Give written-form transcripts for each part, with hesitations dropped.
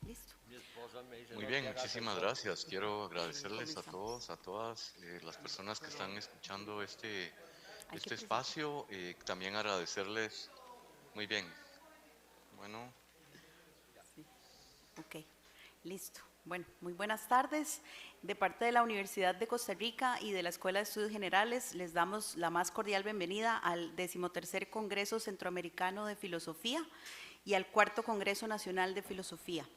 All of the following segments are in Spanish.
Listo. Muy bien, muchísimas gracias. Quiero agradecerles a Comenzamos. todos, a todas las personas que están escuchando Hay que este presentar. espacio. También agradecerles, muy bien, bueno, Sí. Ok, listo. Bueno, muy buenas tardes. De parte de la Universidad de Costa Rica y de la Escuela de Estudios Generales, les damos la más cordial bienvenida al 13º Congreso Centroamericano de Filosofía y al 4º Congreso Nacional de Filosofía.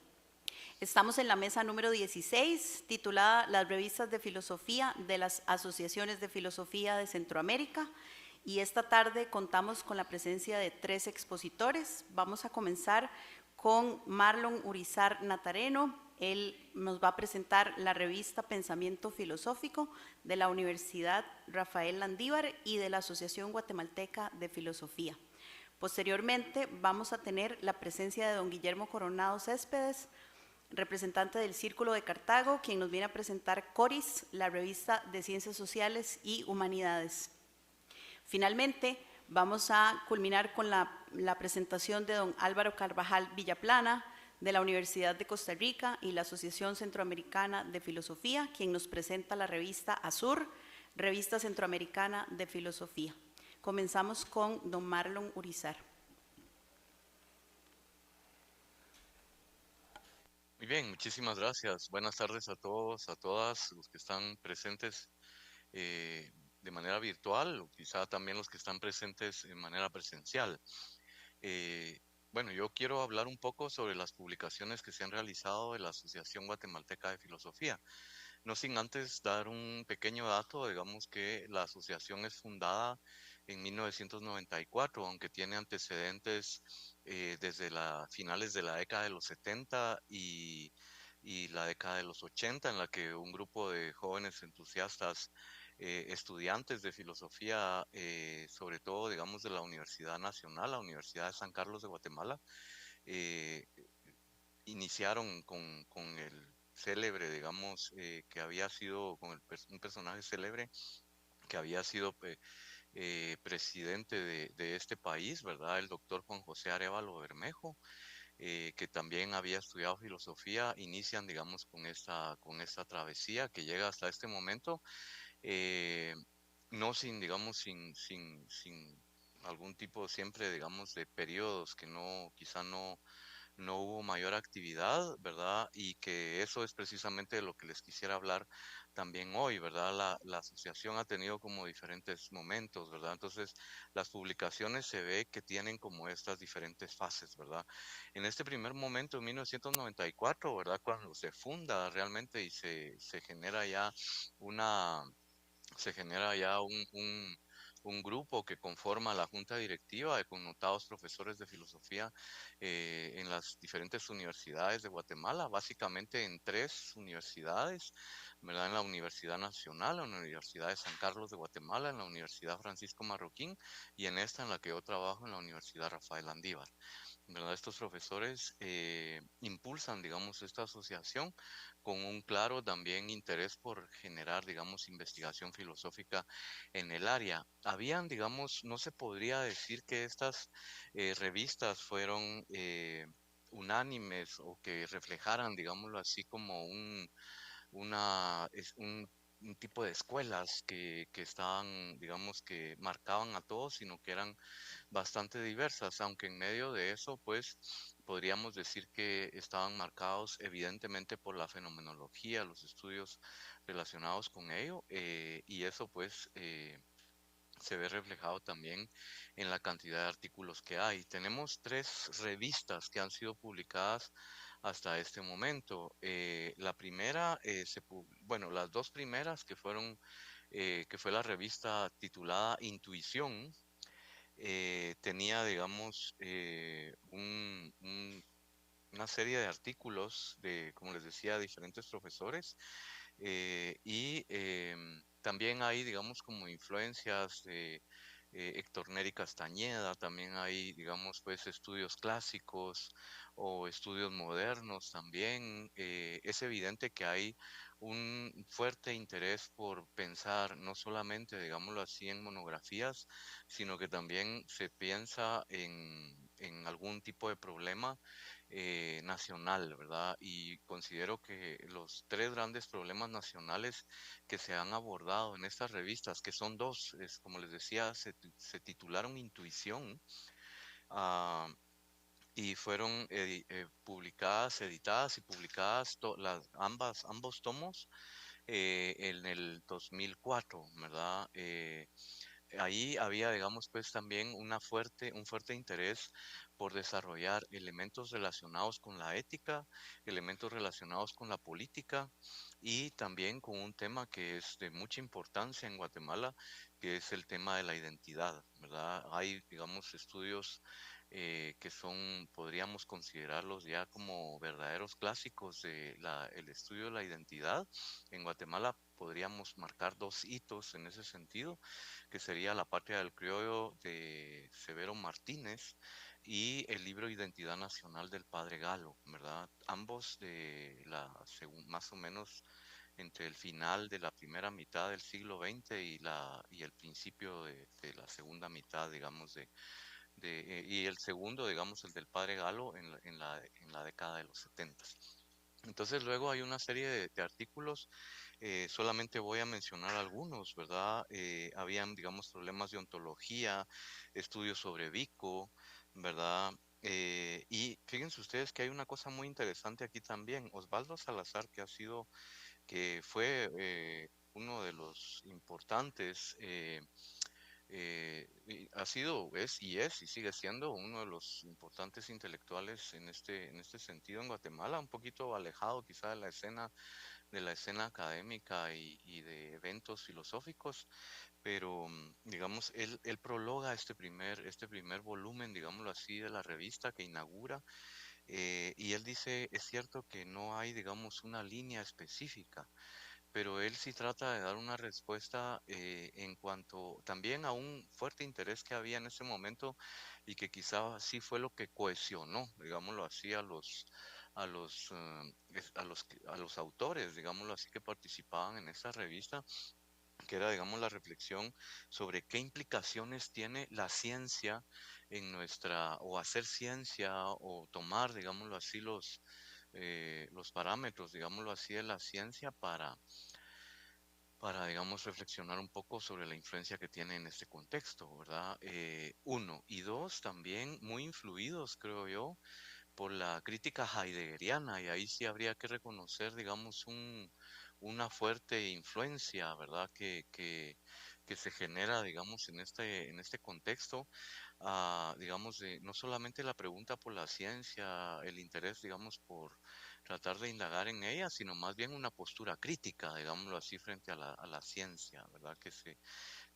Estamos en la mesa número 16, titulada Las revistas de filosofía de las asociaciones de filosofía de Centroamérica. Y esta tarde contamos con la presencia de 3 expositores. Vamos a comenzar con Marlon Urizar Natareno. Él nos va a presentar la revista Pensamiento Filosófico de la Universidad Rafael Landívar y de la Asociación Guatemalteca de Filosofía. Posteriormente vamos a tener la presencia de don Guillermo Coronado Céspedes, representante del Círculo de Cartago, quien nos viene a presentar Coris, la revista de Ciencias Sociales y Humanidades. Finalmente, vamos a culminar con la presentación de don Álvaro Carvajal Villaplana, de la Universidad de Costa Rica y la Asociación Centroamericana de Filosofía, quien nos presenta la revista Azur, Revista Centroamericana de Filosofía. Comenzamos con don Marlon Urizar. muy bien, muchísimas gracias. Buenas tardes a todos, a todas los que están presentes eh, de manera virtual o quizá también los que están presentes de manera presencial. Eh, bueno, yo quiero hablar un poco sobre las publicaciones que se han realizado de la Asociación Guatemalteca de Filosofía. No sin antes dar un pequeño dato, digamos que la asociación es fundada en 1994, aunque tiene antecedentes desde las finales de la década de los 70 y la década de los 80, en la que un grupo de jóvenes entusiastas, estudiantes de filosofía, sobre todo, digamos, de la Universidad Nacional, la Universidad de San Carlos de Guatemala, eh, iniciaron con el célebre, digamos, que había sido, un personaje célebre que había sido presidente de este país, ¿verdad? El doctor Juan José Arévalo Bermejo, que también había estudiado filosofía, inician, digamos, con esta travesía que llega hasta este momento, eh, no sin, digamos, sin algún tipo siempre, digamos, de periodos que no, quizá no hubo mayor actividad, ¿verdad? Y que eso es precisamente de lo que les quisiera hablar también hoy, ¿verdad? La asociación ha tenido como diferentes momentos, ¿verdad? Entonces, las publicaciones se ve que tienen como estas diferentes fases, ¿verdad? En este primer momento, en 1994, ¿verdad? Cuando se funda realmente y se genera ya una se genera ya un grupo que conforma la junta directiva de connotados profesores de filosofía en las diferentes universidades de Guatemala, básicamente en 3 universidades, ¿verdad? En la Universidad Nacional, en la Universidad de San Carlos de Guatemala, en la Universidad Francisco Marroquín y en esta en la que yo trabajo, en la Universidad Rafael Andívar. ¿Verdad? Estos profesores impulsan, digamos, esta asociación con un claro también interés por generar, digamos, investigación filosófica en el área. Habían, digamos, no se podría decir que estas revistas fueron unánimes o que reflejaran, digámoslo así, como un tipo de escuelas que estaban, digamos, que marcaban a todos, sino que eran bastante diversas, aunque en medio de eso, pues, podríamos decir que estaban marcados evidentemente por la fenomenología, los estudios relacionados con ello, y eso, pues, se ve reflejado también en la cantidad de artículos que hay. Tenemos 3 revistas que han sido publicadas hasta este momento. La primera, bueno, las 2 primeras que fue la revista titulada Intuición, tenía, digamos, una serie de artículos de, como les decía, diferentes profesores y también hay, digamos, como influencias de Héctor Neri Castañeda, también hay, digamos, pues estudios clásicos o estudios modernos también. Es evidente que hay un fuerte interés por pensar no solamente, digámoslo así, en monografías, sino que también se piensa en algún tipo de problema nacional, ¿verdad? Y considero que los tres grandes problemas nacionales que se han abordado en estas revistas, que son dos, es, como les decía, se titularon Intuición, ah, y fueron publicadas, editadas y publicadas ambos tomos en el 2004, ¿verdad? Ahí había, digamos, pues también un fuerte interés por desarrollar elementos relacionados con la ética, elementos relacionados con la política y también con un tema que es de mucha importancia en Guatemala, que es el tema de la identidad, ¿verdad? Hay, digamos, estudios que son, podríamos considerarlos ya como verdaderos clásicos de el estudio de la identidad. En Guatemala podríamos marcar dos hitos en ese sentido, que sería La Patria del Criollo de Severo Martínez y el libro Identidad Nacional del Padre Galo, ¿verdad? Ambos de más o menos entre el final de la primera mitad del siglo XX y el principio de la segunda mitad, digamos, y el segundo, digamos, el del Padre Galo en la década de los 70. Entonces luego hay una serie de artículos, solamente voy a mencionar algunos, ¿verdad? Habían, digamos, problemas de ontología, estudios sobre Vico, ¿verdad? Y fíjense ustedes que hay una cosa muy interesante aquí también. Osvaldo Salazar, que fue uno de los importantes ha sido, es y sigue siendo uno de los importantes intelectuales en este sentido en Guatemala, un poquito alejado quizá de la escena académica y de eventos filosóficos, pero digamos, él prologa este primer volumen, digámoslo así, de la revista que inaugura, y él dice, es cierto que no hay, digamos, una línea específica, pero él sí trata de dar una respuesta en cuanto también a un fuerte interés que había en ese momento y que quizá sí fue lo que cohesionó, digámoslo así, a los autores, digámoslo así, que participaban en esta revista, que era, digamos, la reflexión sobre qué implicaciones tiene la ciencia en o hacer ciencia o tomar, digámoslo así, los parámetros, digámoslo así, de la ciencia para, digamos, reflexionar un poco sobre la influencia que tiene en este contexto, ¿verdad? Uno. Y dos, también muy influidos, creo yo, por la crítica heideggeriana, y ahí sí habría que reconocer, digamos, una fuerte influencia, ¿verdad? Que se genera, digamos, en este contexto, digamos, no solamente la pregunta por la ciencia, el interés, digamos, por tratar de indagar en ella, sino más bien una postura crítica, digámoslo así, frente a la ciencia, ¿verdad? Que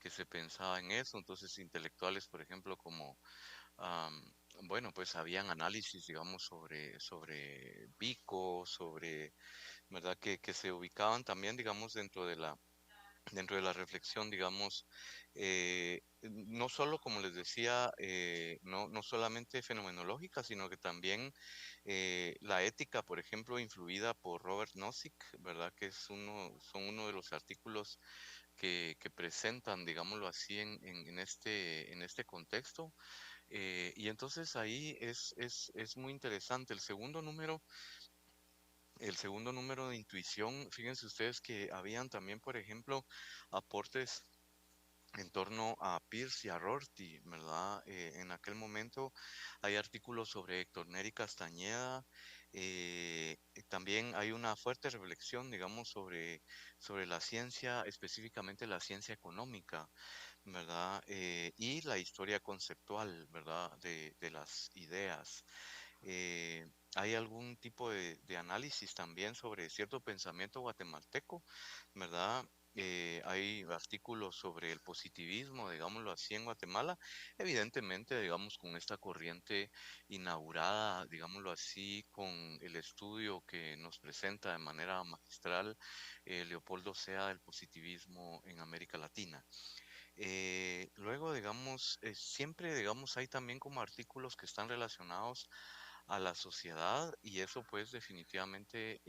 se pensaba en eso. Entonces, intelectuales, por ejemplo, como Am, bueno, pues habían análisis, digamos, sobre Vico, ¿verdad? Que se ubicaban también, digamos, dentro de la reflexión, digamos, no solo, como les decía, no solamente fenomenológica, sino que también la ética, por ejemplo, influida por Robert Nozick, ¿verdad? Son uno de los artículos que presentan, digámoslo así, en este contexto. Y entonces ahí es muy interesante. El segundo número de intuición, fíjense ustedes que habían también, por ejemplo, aportes en torno a Peirce y a Rorty, ¿verdad? En aquel momento hay artículos sobre Héctor Neri Castañeda. También hay una fuerte reflexión, digamos, sobre la ciencia, específicamente la ciencia económica, ¿verdad? Y la historia conceptual, ¿verdad? De las ideas. Hay algún tipo de análisis también sobre cierto pensamiento guatemalteco, ¿verdad? Hay artículos sobre el positivismo, digámoslo así, en Guatemala, evidentemente, digamos, con esta corriente inaugurada, digámoslo así, con el estudio que nos presenta de manera magistral Leopoldo Sea del positivismo en América Latina. Luego, digamos, siempre, digamos, hay también como artículos que están relacionados a la sociedad y eso pues definitivamente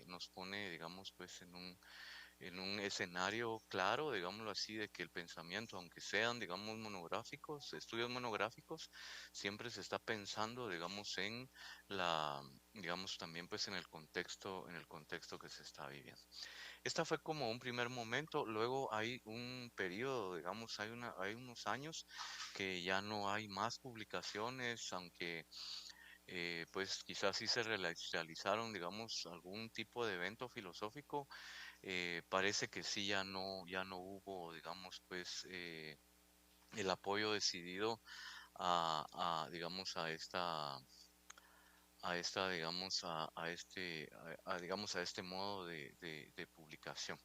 nos pone, digamos, pues en un escenario claro, digámoslo así, de que el pensamiento, aunque sean, digamos, monográficos, estudios monográficos, siempre se está pensando, digamos, en la, digamos, también pues en el contexto que se está viviendo. Esta fue como un primer momento, luego hay un periodo, digamos, hay unos años que ya no hay más publicaciones, aunque pues quizás sí se realizaron, digamos, algún tipo de evento filosófico, parece que sí ya no hubo, digamos, pues el apoyo decidido digamos, digamos, digamos, a este modo de publicación.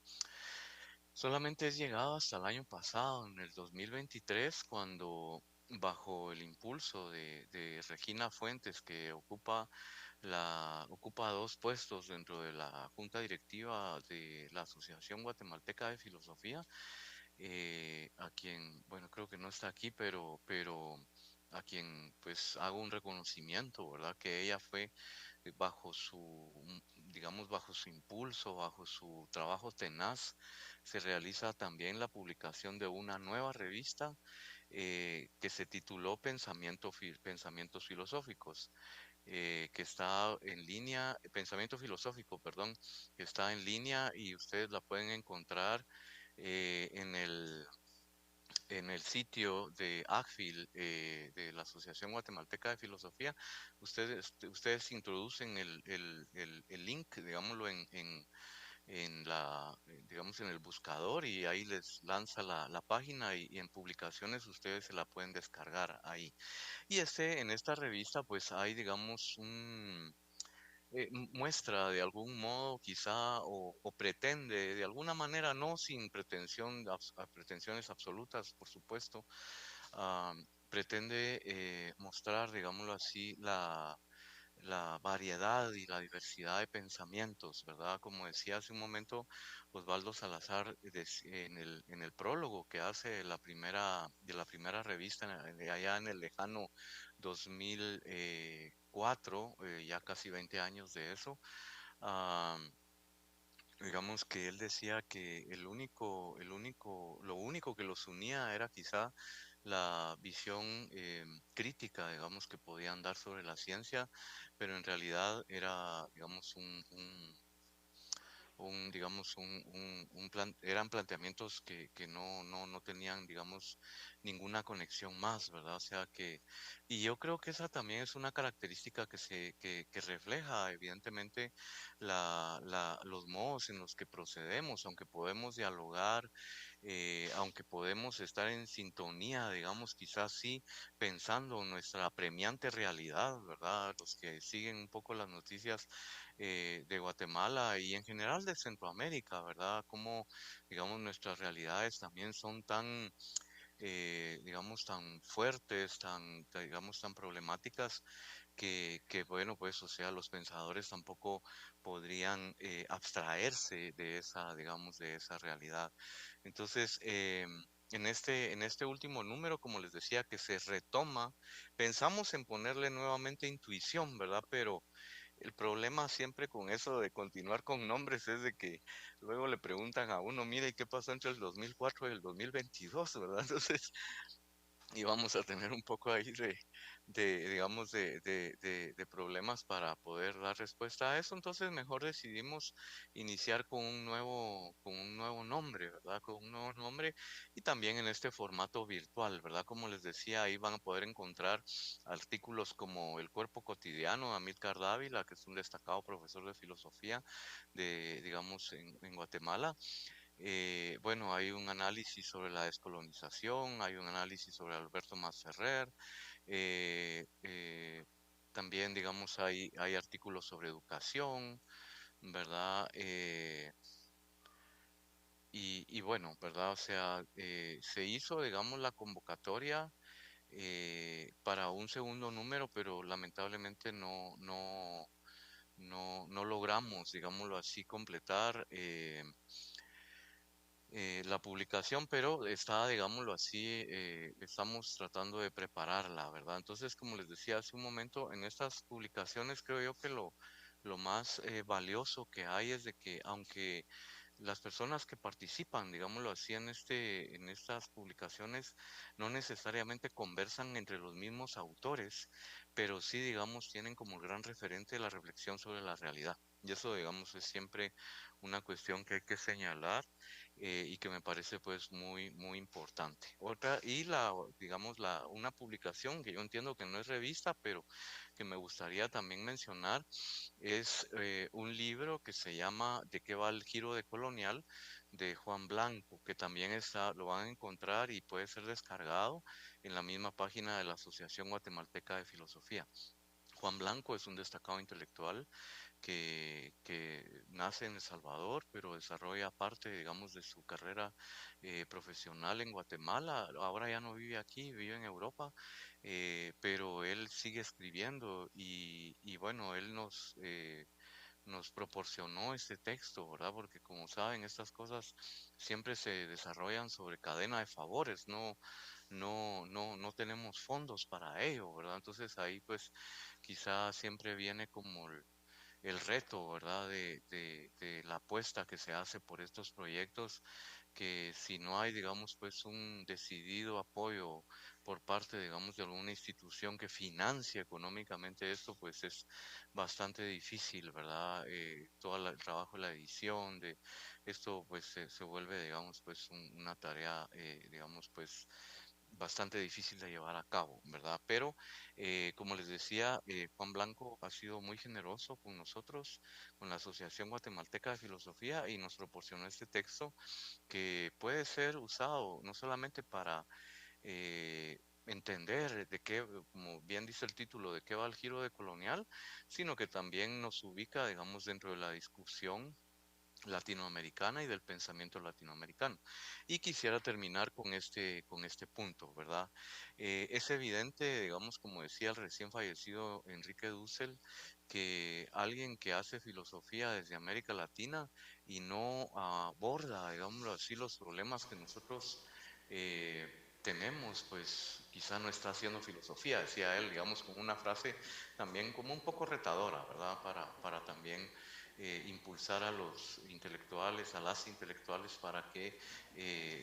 Solamente es llegado hasta el año pasado, en el 2023, cuando bajo el impulso de Regina Fuentes, que ocupa dos puestos dentro de la junta directiva de la Asociación Guatemalteca de Filosofía, a quien, bueno, creo que no está aquí, pero a quien pues hago un reconocimiento, ¿verdad? Que ella fue bajo digamos, bajo su impulso, bajo su trabajo tenaz, se realiza también la publicación de una nueva revista que se tituló Pensamientos Filosóficos, que está en línea, Pensamiento Filosófico, perdón, que está en línea y ustedes la pueden encontrar en en el sitio de ACFIL, de la Asociación Guatemalteca de Filosofía. Ustedes introducen el link, digámoslo, digamos, en el buscador y ahí les lanza la página y en publicaciones ustedes se la pueden descargar ahí. Y en esta revista pues hay, digamos, muestra de algún modo quizá o pretende de alguna manera, no sin pretensiones absolutas, por supuesto, ah, pretende mostrar, digámoslo así, la variedad y la diversidad de pensamientos, ¿verdad? Como decía hace un momento Osvaldo Salazar en el prólogo que hace de la primera revista de allá en el lejano 2004, ya casi 20 años de eso. ah, digamos que él decía que lo único que los unía era quizá la visión crítica, digamos, que podían dar sobre la ciencia, pero en realidad era, digamos, digamos, eran planteamientos que no tenían, digamos, ninguna conexión más, ¿verdad? O sea y yo creo que esa también es una característica que refleja, evidentemente, los modos en los que procedemos, aunque podemos dialogar, aunque podemos estar en sintonía, digamos, quizás sí, pensando en nuestra apremiante realidad, ¿verdad? Los que siguen un poco las noticias de Guatemala y en general de Centroamérica, ¿verdad? Como, digamos, nuestras realidades también son digamos, tan fuertes, digamos, tan problemáticas bueno, pues, o sea, los pensadores tampoco podrían abstraerse de digamos, de esa realidad. Entonces, en este último número, como les decía, que se retoma, pensamos en ponerle nuevamente intuición, ¿verdad? Pero el problema siempre con eso de continuar con nombres es de que luego le preguntan a uno, mire, ¿y qué pasó entre el 2004 y el 2022, verdad? Entonces, y vamos a tener un poco ahí digamos, de problemas para poder dar respuesta a eso. Entonces, mejor decidimos iniciar con un nuevo nombre, ¿verdad? Con un nuevo nombre y también en este formato virtual, ¿verdad? Como les decía, ahí van a poder encontrar artículos como El cuerpo cotidiano de Amílcar Dávila, que es un destacado profesor de filosofía digamos, en Guatemala. Bueno, hay un análisis sobre la descolonización, hay un análisis sobre Alberto Masferrer, eh, eh, también, digamos, hay artículos sobre educación, ¿verdad? Y bueno, ¿verdad? O sea, se hizo, digamos, la convocatoria para un segundo número, pero lamentablemente no logramos, digámoslo así, completar. La publicación, pero está, digámoslo así, estamos tratando de prepararla, ¿verdad? Entonces, como les decía hace un momento, en estas publicaciones creo yo que lo más valioso que hay es de que aunque las personas que participan, digámoslo así, en estas publicaciones, no necesariamente conversan entre los mismos autores, pero sí, digamos, tienen como gran referente la reflexión sobre la realidad. Y eso, digamos, es siempre una cuestión que hay que señalar y que me parece pues muy importante. Otra, y digamos, una publicación que yo entiendo que no es revista, pero que me gustaría también mencionar, es un libro que se llama ¿De qué va el giro de colonial? De Juan Blanco, que también lo van a encontrar y puede ser descargado en la misma página de la Asociación Guatemalteca de Filosofía. Juan Blanco es un destacado intelectual que nace en El Salvador, pero desarrolla parte, digamos, de su carrera profesional en Guatemala. Ahora ya no vive aquí, vive en Europa, pero él sigue escribiendo y bueno, él nos proporcionó este texto, ¿verdad? Porque como saben, estas cosas siempre se desarrollan sobre cadena de favores, no tenemos fondos para ello, ¿verdad? Entonces ahí pues quizá siempre viene como el reto, ¿verdad? De la apuesta que se hace por estos proyectos, que si no hay, digamos, pues un decidido apoyo por parte, digamos, de alguna institución que financie económicamente esto, pues es bastante difícil, ¿verdad? Todo el trabajo de la edición, de esto, pues se vuelve, digamos, pues una tarea, digamos, pues bastante difícil de llevar a cabo, ¿verdad? Pero, como les decía, Juan Blanco ha sido muy generoso con nosotros, con la Asociación Guatemalteca de Filosofía, y nos proporcionó este texto que puede ser usado no solamente para entender de qué, como bien dice el título, de qué va el giro de colonial, sino que también nos ubica, digamos, dentro de la discusión latinoamericana y del pensamiento latinoamericano. Y quisiera terminar con este punto, ¿verdad? Es evidente, digamos, como decía el recién fallecido Enrique Dussel, que alguien que hace filosofía desde América Latina y no aborda, digámoslo así, los problemas que nosotros tenemos, pues quizá no está haciendo filosofía, decía él, digamos, con una frase también como un poco retadora, ¿verdad? Para también impulsar a los intelectuales, a las intelectuales para que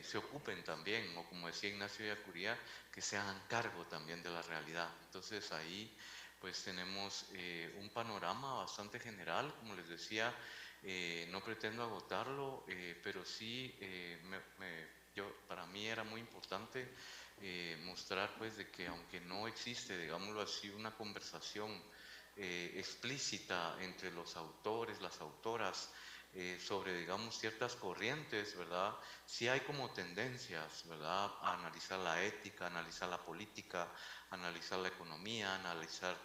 se ocupen también, o como decía Ignacio Yacuría, que se hagan cargo también de la realidad. Entonces ahí pues tenemos un panorama bastante general, como les decía, no pretendo agotarlo, pero sí para mí era muy importante mostrar pues de que aunque no existe, digámoslo así, una conversación explícita entre los autores, las autoras, sobre, digamos, ciertas corrientes, ¿verdad? Sí hay como tendencias, ¿verdad? A analizar la ética, analizar la política, analizar la economía, analizar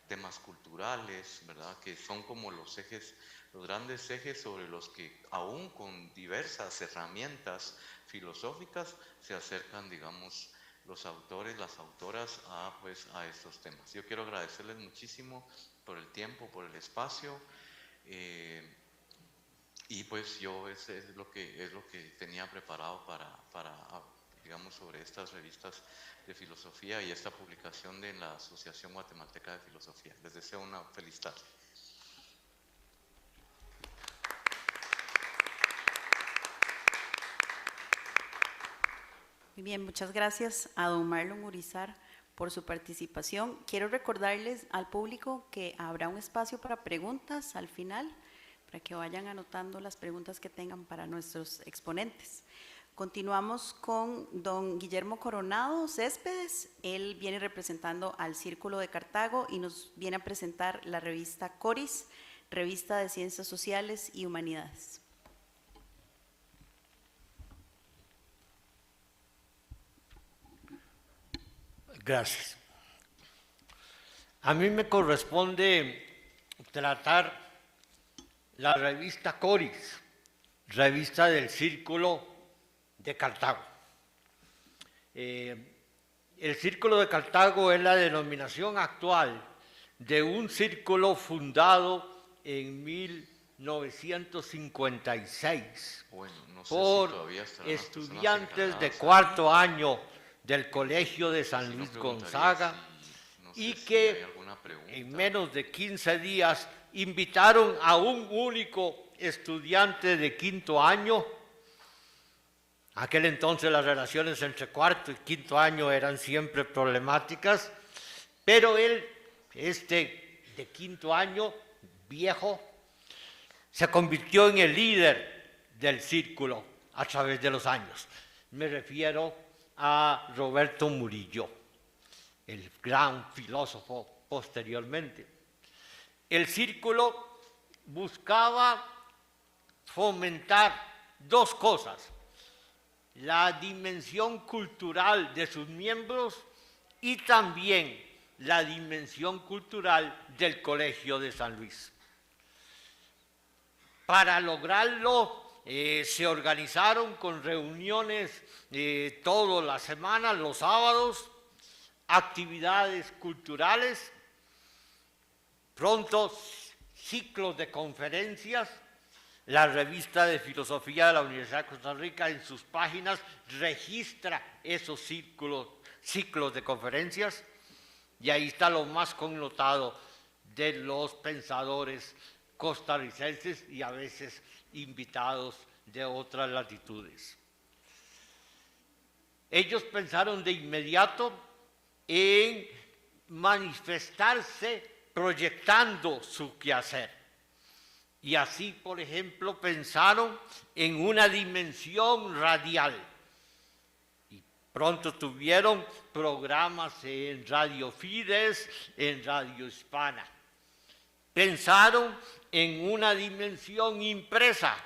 temas culturales, ¿verdad? Que son como los ejes, los grandes ejes sobre los que aún con diversas herramientas filosóficas se acercan, digamos, los autores, las autoras pues, a estos temas. Yo quiero agradecerles muchísimo por el tiempo, por el espacio, eh, y pues yo es lo que tenía preparado digamos, sobre estas revistas de filosofía y esta publicación de la Asociación Guatemalteca de Filosofía. Les deseo una feliz tarde. Muy bien, muchas gracias a don Marlon Urizar por su participación. Quiero recordarles al público que habrá un espacio para preguntas al final, para que vayan anotando las preguntas que tengan para nuestros exponentes. Continuamos con don Guillermo Coronado Céspedes. Él viene representando al Círculo de Cartago y nos viene a presentar la revista Coris, Revista de Ciencias Sociales y Humanidades. Gracias. A mí me corresponde tratar la revista Coris, revista del Círculo de Cartago. El Círculo de Cartago es la denominación actual de un círculo fundado en 1956 bueno, no sé por si todavía estarán estudiantes de cuarto año del Colegio de San si Luis no Gonzaga no y sé si hay que alguna pregunta. en menos de 15 días invitaron a un único estudiante de quinto año. Aquel entonces las relaciones entre cuarto y quinto año eran siempre problemáticas, pero él, de quinto año, viejo, se convirtió en el líder del círculo a través de los años. Me refiero a Roberto Murillo, el gran filósofo posteriormente. El círculo buscaba fomentar dos cosas: la dimensión cultural de sus miembros y también la dimensión cultural del Colegio de San Luis. Para lograrlo, se organizaron con reuniones todas las semanas, los sábados, actividades culturales, pronto ciclos de conferencias. La revista de filosofía de la Universidad de Costa Rica en sus páginas registra esos ciclos de conferencias, y ahí está lo más connotado de los pensadores costarricenses y a veces invitados de otras latitudes. Ellos pensaron de inmediato en manifestarse proyectando su quehacer. Y así, por ejemplo, pensaron en una dimensión radial. Y pronto tuvieron programas en Radio Fides, en Radio Hispana. Pensaron en una dimensión impresa,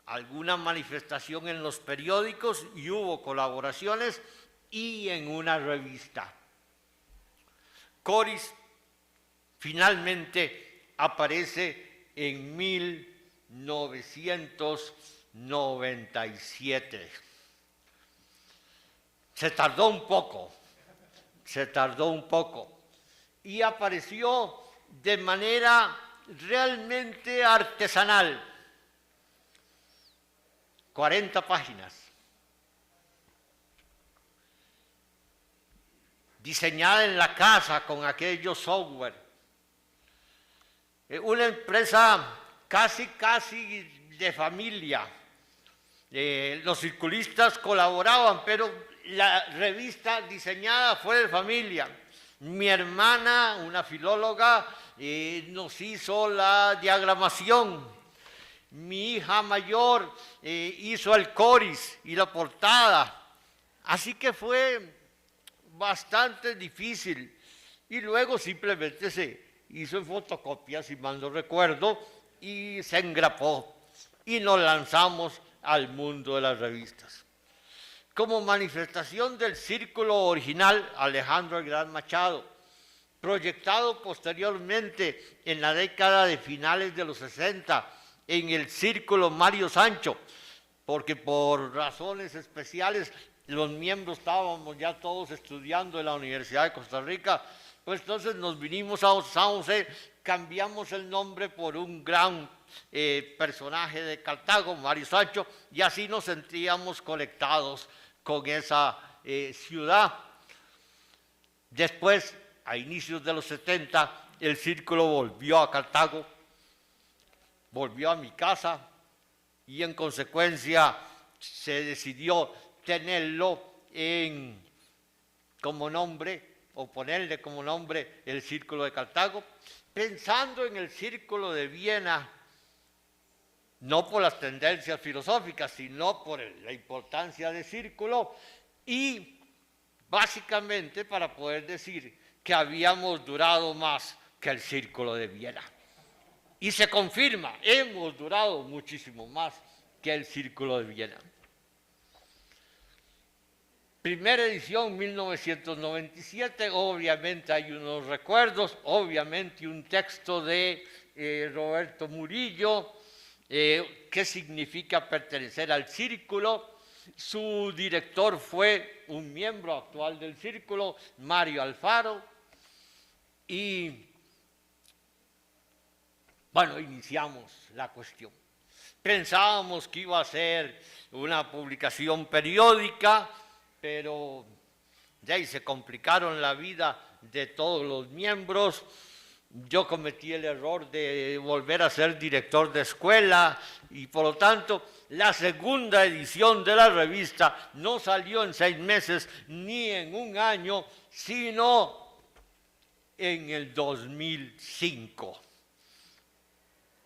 alguna manifestación en los periódicos, y hubo colaboraciones, y en una revista. Coris finalmente aparece en 1997. Se tardó un poco, y apareció de manera realmente artesanal. 40 páginas. Diseñada en la casa con aquellos software. Una empresa casi de familia. Los circulistas colaboraban, pero la revista diseñada fue de familia. Mi hermana, una filóloga, nos hizo la diagramación. Mi hija mayor hizo el coris y la portada. Así que fue bastante difícil. Y luego simplemente se hizo en fotocopias, si mal no recuerdo, y se engrapó. Y nos lanzamos al mundo de las revistas. Como manifestación del círculo original, Alejandro el Gran Machado, proyectado posteriormente en la década de finales de los 60 en el círculo Mario Sancho, porque por razones especiales los miembros estábamos ya todos estudiando en la Universidad de Costa Rica, pues entonces nos vinimos a San José, cambiamos el nombre por un gran personaje de Cartago, Mario Sancho, y así nos sentíamos conectados con esa ciudad. Después, a inicios de los 70, el círculo volvió a Cartago, volvió a mi casa, y en consecuencia se decidió tenerlo como nombre, o ponerle como nombre el Círculo de Cartago, pensando en el Círculo de Viena, no por las tendencias filosóficas, sino por la importancia del círculo, y básicamente para poder decir que habíamos durado más que el Círculo de Viena. Y se confirma, hemos durado muchísimo más que el Círculo de Viena. Primera edición, 1997, obviamente hay unos recuerdos, obviamente un texto de Roberto Murillo, qué significa pertenecer al círculo. Su director fue un miembro actual del círculo, Mario Alfaro, y bueno, iniciamos la cuestión. Pensábamos que iba a ser una publicación periódica, pero de ahí se complicaron la vida de todos los miembros. yo cometí el error de volver a ser director de escuela y por lo tanto la segunda edición de la revista no salió en 6 meses ni en un año, sino en el 2005.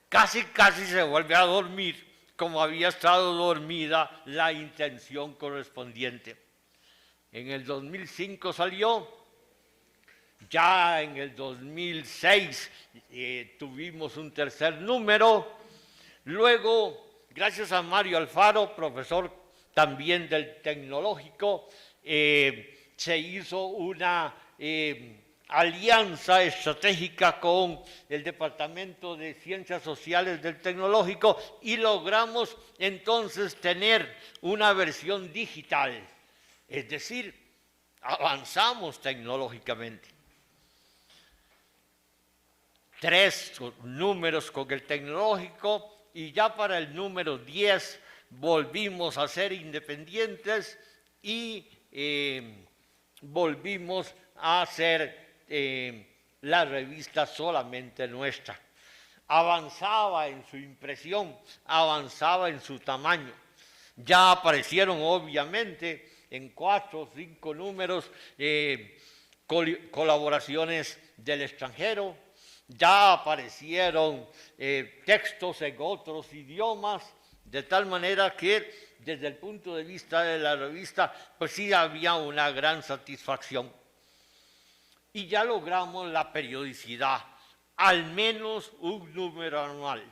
Casi se vuelve a dormir como había estado dormida la intención correspondiente. En el 2005 salió. Ya en el 2006 tuvimos un tercer número. Luego, gracias a Mario Alfaro, profesor también del Tecnológico, se hizo una alianza estratégica con el Departamento de Ciencias Sociales del Tecnológico y logramos entonces tener una versión digital. Es decir, avanzamos tecnológicamente. 3 números con el Tecnológico y ya para el número 10 volvimos a ser independientes y volvimos a ser la revista solamente nuestra. Avanzaba en su impresión, avanzaba en su tamaño. Ya aparecieron obviamente en 4 o 5 números colaboraciones del extranjero. Ya aparecieron textos en otros idiomas, de tal manera que desde el punto de vista de la revista, pues sí había una gran satisfacción. Y ya logramos la periodicidad, al menos un número anual.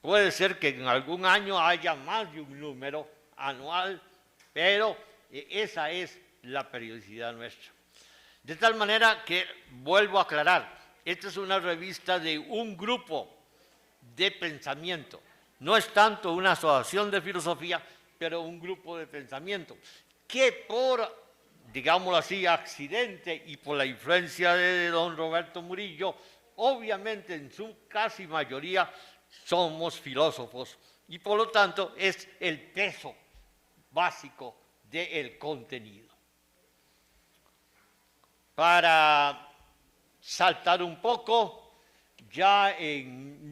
Puede ser que en algún año haya más de un número anual, pero esa es la periodicidad nuestra. De tal manera que, vuelvo a aclarar, esta es una revista de un grupo de pensamiento. No es tanto una asociación de filosofía, pero un grupo de pensamiento que por, digámoslo así, accidente y por la influencia de don Roberto Murillo, obviamente en su casi mayoría somos filósofos y por lo tanto es el peso básico del contenido. Para saltar un poco, ya en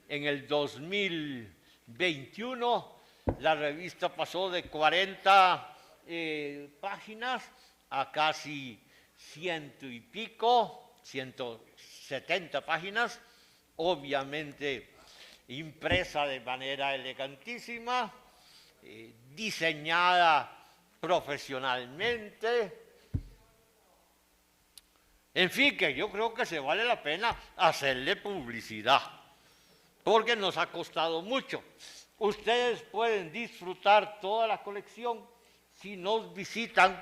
el 2021 la revista pasó de 40 páginas a casi 100 y pico, 170 páginas, obviamente impresa de manera elegantísima, diseñada profesionalmente. En fin, que yo creo que se vale la pena hacerle publicidad, porque nos ha costado mucho. Ustedes pueden disfrutar toda la colección si nos visitan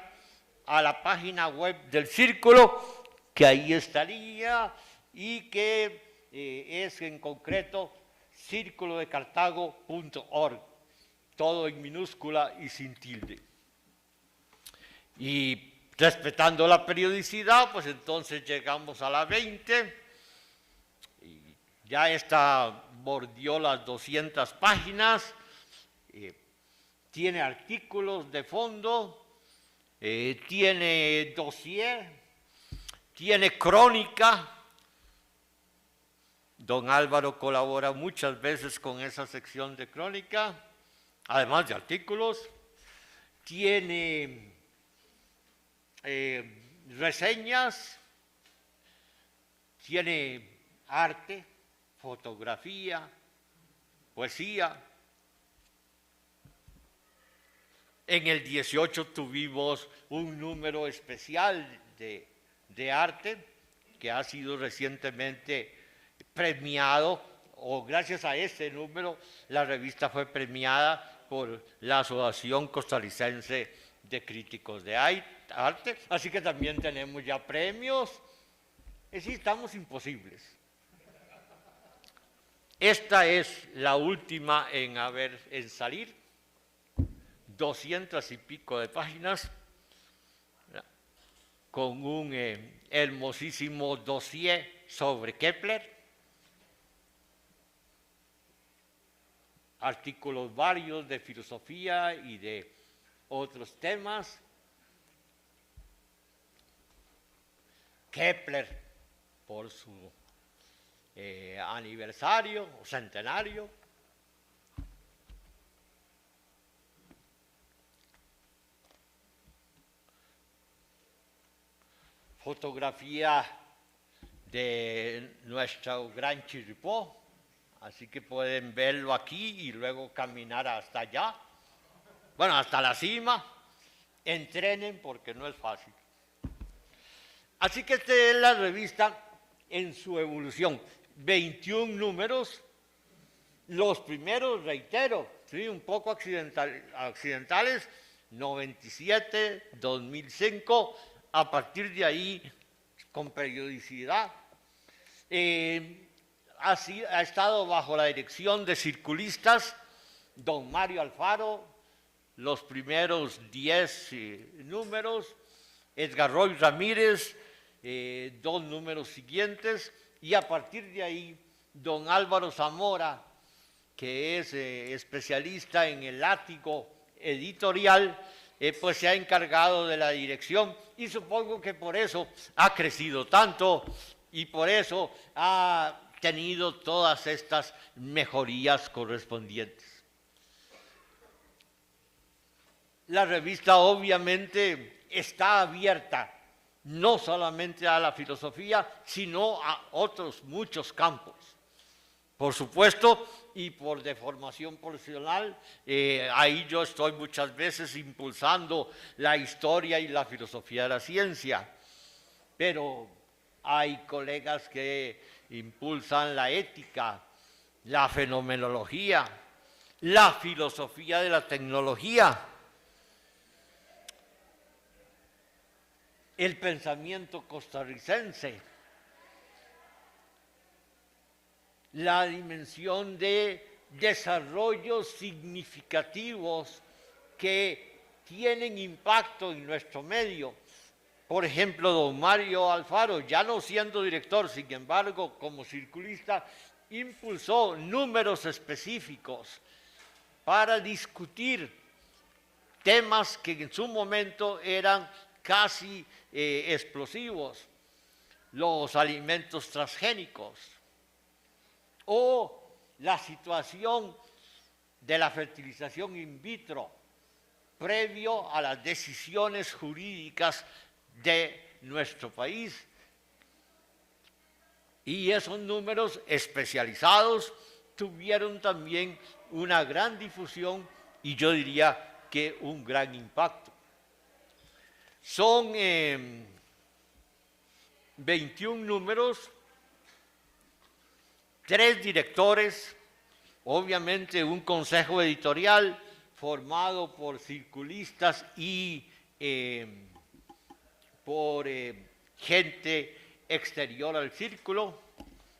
a la página web del Círculo, que ahí estaría, y que es en concreto circulodecartago.org, todo en minúscula y sin tilde. Y respetando la periodicidad, pues entonces llegamos a la 20, y ya esta bordeó las 200 páginas, tiene artículos de fondo, tiene dossier, tiene crónica. Don Álvaro colabora muchas veces con esa sección de crónica, además de artículos, tiene reseñas, tiene arte, fotografía, poesía. En el 18 tuvimos un número especial de arte que ha sido recientemente premiado, o gracias a este número la revista fue premiada por la Asociación Costarricense de Críticos de Arte, así que también tenemos ya premios. Es decir, estamos imposibles. Esta es la última en salir, 200 y pico de páginas, con un hermosísimo dossier sobre Kepler, artículos varios de filosofía y de otros temas. Kepler, por su aniversario o centenario. Fotografía de nuestro gran Chirripó, así que pueden verlo aquí y luego caminar hasta allá, bueno, hasta la cima. Entrenen porque no es fácil. Así que esta es la revista en su evolución. 21 números, los primeros, reitero, ¿sí? Un poco accidentales, 97, 2005, a partir de ahí con periodicidad. Ha estado bajo la dirección de circulistas, don Mario Alfaro, los primeros 10 números, Edgar Roy Ramírez, 2 números siguientes, y a partir de ahí, don Álvaro Zamora, que es especialista en el látigo editorial, pues se ha encargado de la dirección, y supongo que por eso ha crecido tanto y por eso ha tenido todas estas mejorías correspondientes. La revista obviamente está abierta no solamente a la filosofía, sino a otros muchos campos. Por supuesto, y por deformación profesional, ahí yo estoy muchas veces impulsando la historia y la filosofía de la ciencia, pero hay colegas que impulsan la ética, la fenomenología, la filosofía de la tecnología, el pensamiento costarricense, la dimensión de desarrollos significativos que tienen impacto en nuestro medio. Por ejemplo, don Mario Alfaro, ya no siendo director, sin embargo, como circulista, impulsó números específicos para discutir temas que en su momento eran casi explosivos, los alimentos transgénicos o la situación de la fertilización in vitro previo a las decisiones jurídicas de nuestro país. Y esos números especializados tuvieron también una gran difusión y yo diría que un gran impacto. Son 21 números, 3 directores, obviamente un consejo editorial formado por circulistas y por gente exterior al círculo.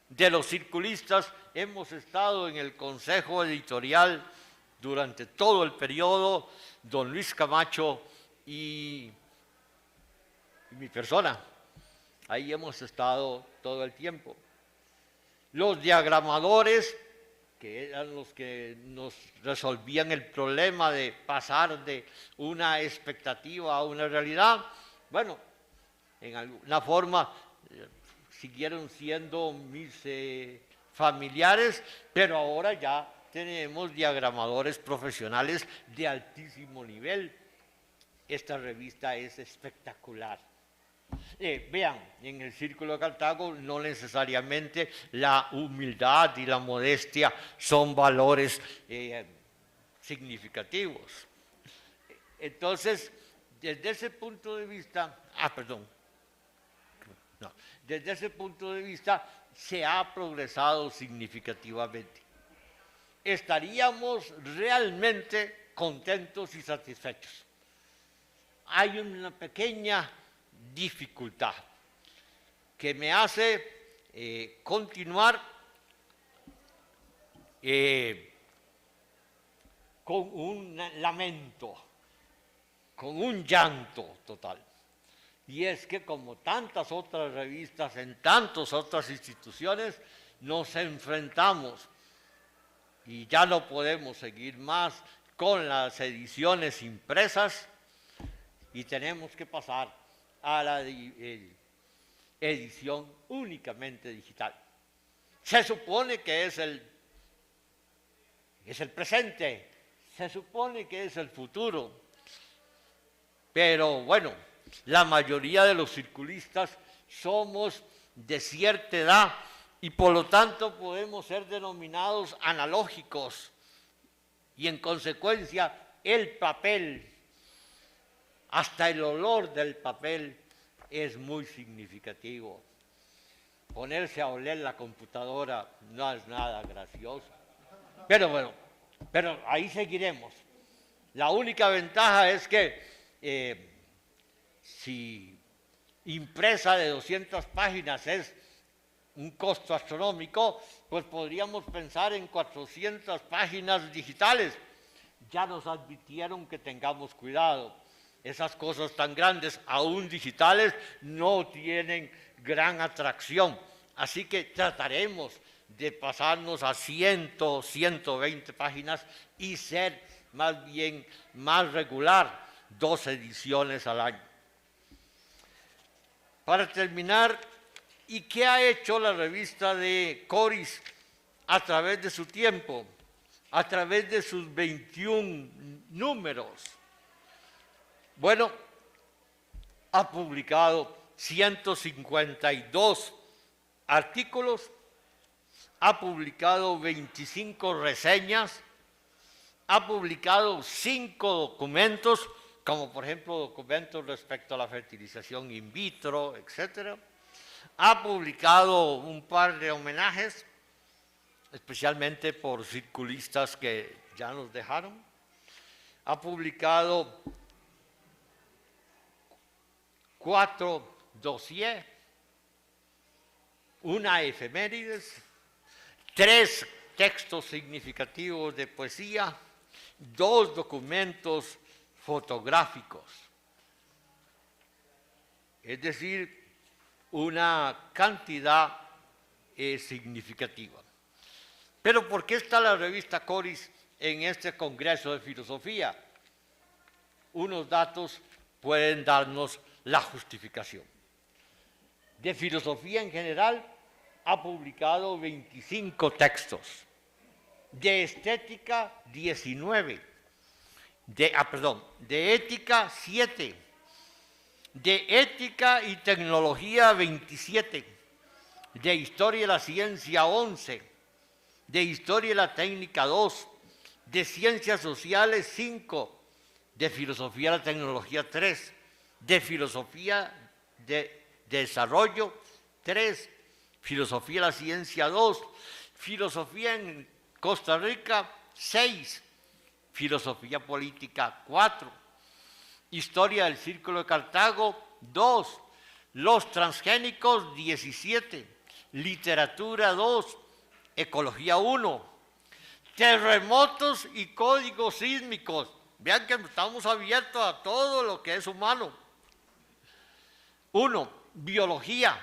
De los circulistas hemos estado en el consejo editorial durante todo el periodo, don Luis Camacho y mi persona. Ahí hemos estado todo el tiempo. Los diagramadores, que eran los que nos resolvían el problema de pasar de una expectativa a una realidad, bueno, en alguna forma siguieron siendo mis familiares, pero ahora ya tenemos diagramadores profesionales de altísimo nivel. Esta revista es espectacular. Vean, en el Círculo de Cartago no necesariamente la humildad y la modestia son valores significativos. Entonces, desde ese punto de vista, desde ese punto de vista se ha progresado significativamente. Estaríamos realmente contentos y satisfechos. Hay una pequeña dificultad que me hace continuar con un lamento, con un llanto total. Y es que como tantas otras revistas en tantas otras instituciones, nos enfrentamos y ya no podemos seguir más con las ediciones impresas y tenemos que pasar a edición únicamente digital. Se supone que es el presente, se supone que es el futuro, pero bueno, la mayoría de los circulistas somos de cierta edad y por lo tanto podemos ser denominados analógicos y en consecuencia el papel, hasta el olor del papel es muy significativo. Ponerse a oler la computadora no es nada gracioso. Pero bueno, pero ahí seguiremos. La única ventaja es que si impresa de 200 páginas es un costo astronómico, pues podríamos pensar en 400 páginas digitales. Ya nos advirtieron que tengamos cuidado. Esas cosas tan grandes, aún digitales, no tienen gran atracción. Así que trataremos de pasarnos a 100, 120 páginas y ser más bien más regular, 2 ediciones al año. Para terminar, ¿y qué ha hecho la revista de Coris a través de su tiempo? A través de sus 21 números. Bueno, ha publicado 152 artículos, ha publicado 25 reseñas, ha publicado 5 documentos, como por ejemplo documentos respecto a la fertilización in vitro, etc. Ha publicado un par de homenajes, especialmente por circulistas que ya nos dejaron. Ha publicado 4 dossiers, una efemérides, 3 textos significativos de poesía, 2 documentos fotográficos. Es decir, una cantidad significativa. Pero ¿por qué está la revista Coris en este Congreso de Filosofía? Unos datos pueden darnos la justificación. De filosofía en general ha publicado 25 textos, de estética 19, de ética 7, de ética y tecnología 27, de historia de la ciencia 11, de historia de la técnica 2, de ciencias sociales 5, de filosofía de la tecnología 3, de filosofía de desarrollo 3, filosofía de la ciencia 2, filosofía en Costa Rica 6, filosofía política 4, historia del Círculo de Cartago 2, los transgénicos 17, literatura 2, ecología 1, terremotos y códigos sísmicos. Vean que estamos abiertos a todo lo que es humano. 1, biología.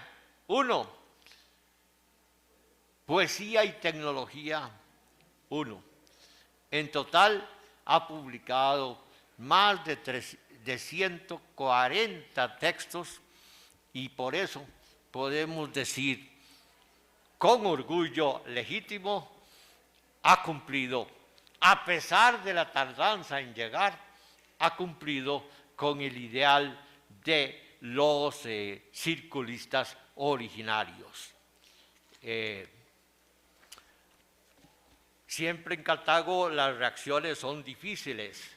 1, poesía y tecnología. 1. En total ha publicado más de 140 textos y por eso podemos decir con orgullo legítimo, ha cumplido, a pesar de la tardanza en llegar, ha cumplido con el ideal de los circulistas originarios. Siempre en Cartago las reacciones son difíciles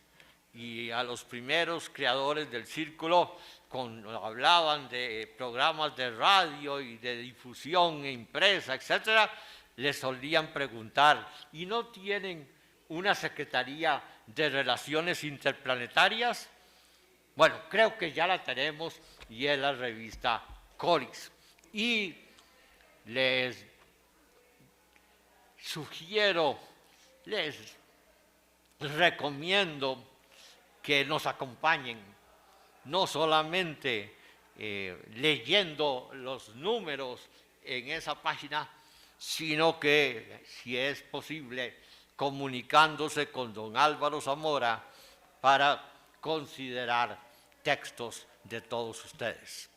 y a los primeros creadores del círculo, cuando hablaban de programas de radio y de difusión impresa, etc., les solían preguntar, ¿y no tienen una Secretaría de Relaciones Interplanetarias? Bueno, creo que ya la tenemos y es la revista Coris. Y les sugiero, les recomiendo que nos acompañen, no solamente leyendo los números en esa página, sino que, si es posible, comunicándose con don Álvaro Zamora para considerar textos de todos ustedes.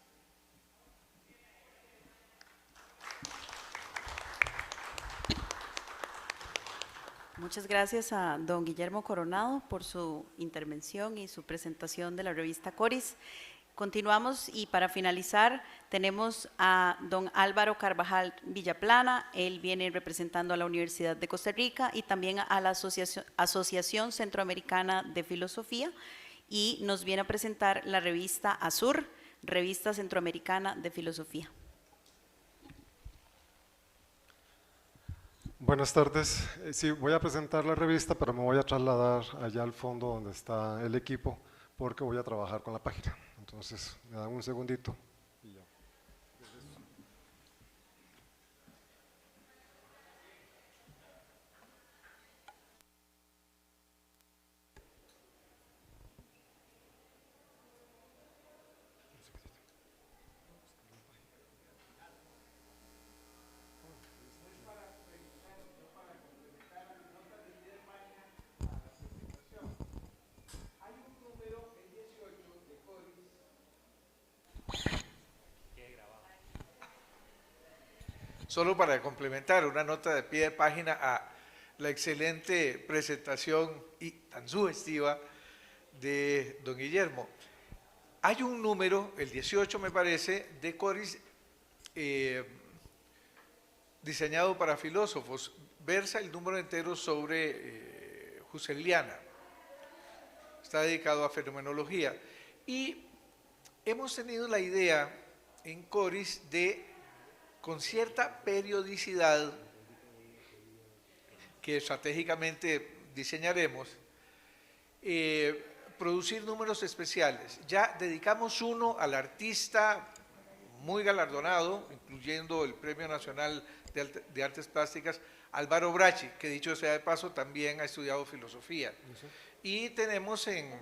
Muchas gracias a don Guillermo Coronado por su intervención y su presentación de la revista Coris. Continuamos y para finalizar tenemos a don Álvaro Carvajal Villaplana. Él viene representando a la Universidad de Costa Rica y también a la Asociación Centroamericana de Filosofía, y nos viene a presentar la revista ASUR, Revista Centroamericana de Filosofía. Buenas tardes. Sí, voy a presentar la revista, pero me voy a trasladar allá al fondo donde está el equipo, porque voy a trabajar con la página. Entonces, me dan un segundito. Y ya. Solo para complementar una nota de pie de página a la excelente presentación y tan sugestiva de don Guillermo. Hay un número, el 18 me parece, de Coris diseñado para filósofos. Versa el número entero sobre Husserliana. Está dedicado a fenomenología. Y hemos tenido la idea en Coris de, con cierta periodicidad que estratégicamente diseñaremos, producir números especiales. Ya dedicamos uno al artista muy galardonado, incluyendo el Premio Nacional de Artes Plásticas, Álvaro Bracci, que dicho sea de paso también ha estudiado filosofía. Y tenemos en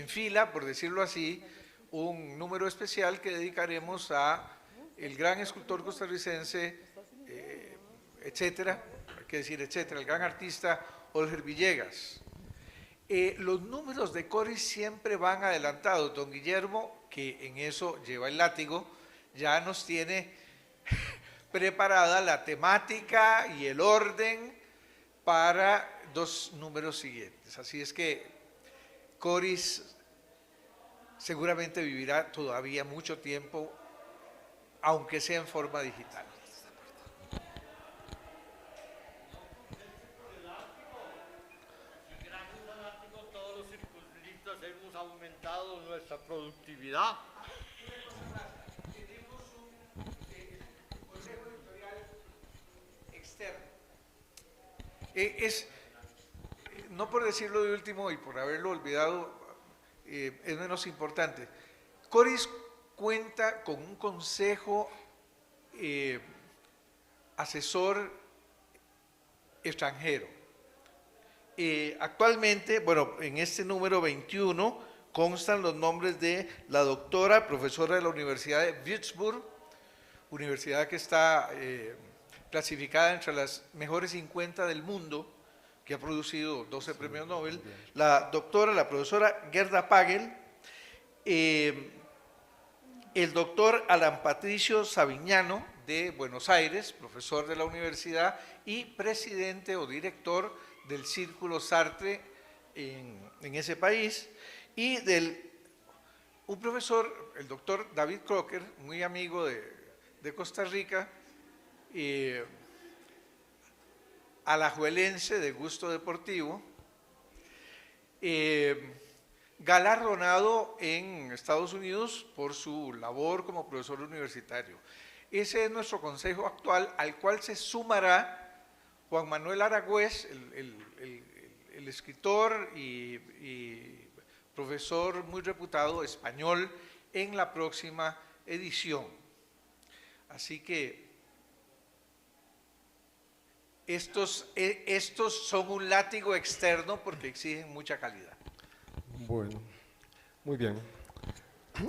fila, por decirlo así, un número especial que dedicaremos a el gran escultor costarricense, etcétera, hay que decir etcétera, el gran artista Olger Villegas. Los números de Coris siempre van adelantados. Don Guillermo, que en eso lleva el látigo, ya nos tiene preparada la temática y el orden para 2 números siguientes. Así es que Coris seguramente vivirá todavía mucho tiempo, aunque sea en forma digital. Gracias al látigo, todos los circunlistas hemos aumentado nuestra productividad. Tenemos un consejo editorial externo. No por decirlo de último y por haberlo olvidado, es menos importante. Coris cuenta con un consejo asesor extranjero. Actualmente, bueno, en este número 21 constan los nombres de la doctora, profesora de la Universidad de Würzburg, universidad que está clasificada entre las mejores 50 del mundo, que ha producido 12 premios Nobel, la doctora, la profesora Gerda Pagel, el doctor Alan Patricio Savignano de Buenos Aires, profesor de la universidad y presidente o director del Círculo Sartre en ese país, y un profesor, el doctor David Crocker, muy amigo de Costa Rica, alajuelense de gusto deportivo, galardonado en Estados Unidos por su labor como profesor universitario. Ese es nuestro consejo actual, al cual se sumará Juan Manuel Aragüez, el escritor y profesor muy reputado español, en la próxima edición. Así que estos son un látigo externo porque exigen mucha calidad. Bueno, muy bien.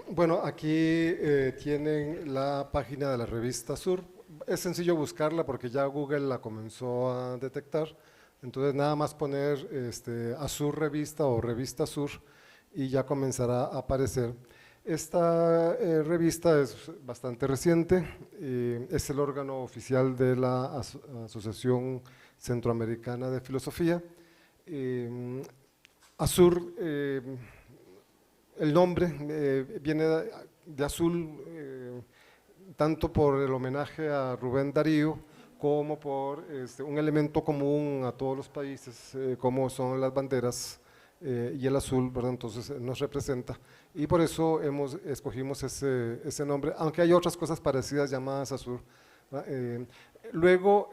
Bueno, aquí tienen la página de la revista Sur. Es sencillo buscarla porque ya Google la comenzó a detectar. Entonces nada más poner Azur Revista o Revista Sur y ya comenzará a aparecer. Esta revista es bastante reciente, es el órgano oficial de la Asociación Centroamericana de Filosofía. Azur, el nombre viene de azul, tanto por el homenaje a Rubén Darío, como por un elemento común a todos los países, como son las banderas y el azul, ¿verdad? Entonces nos representa, y por eso escogimos ese nombre, aunque hay otras cosas parecidas llamadas azul. Luego,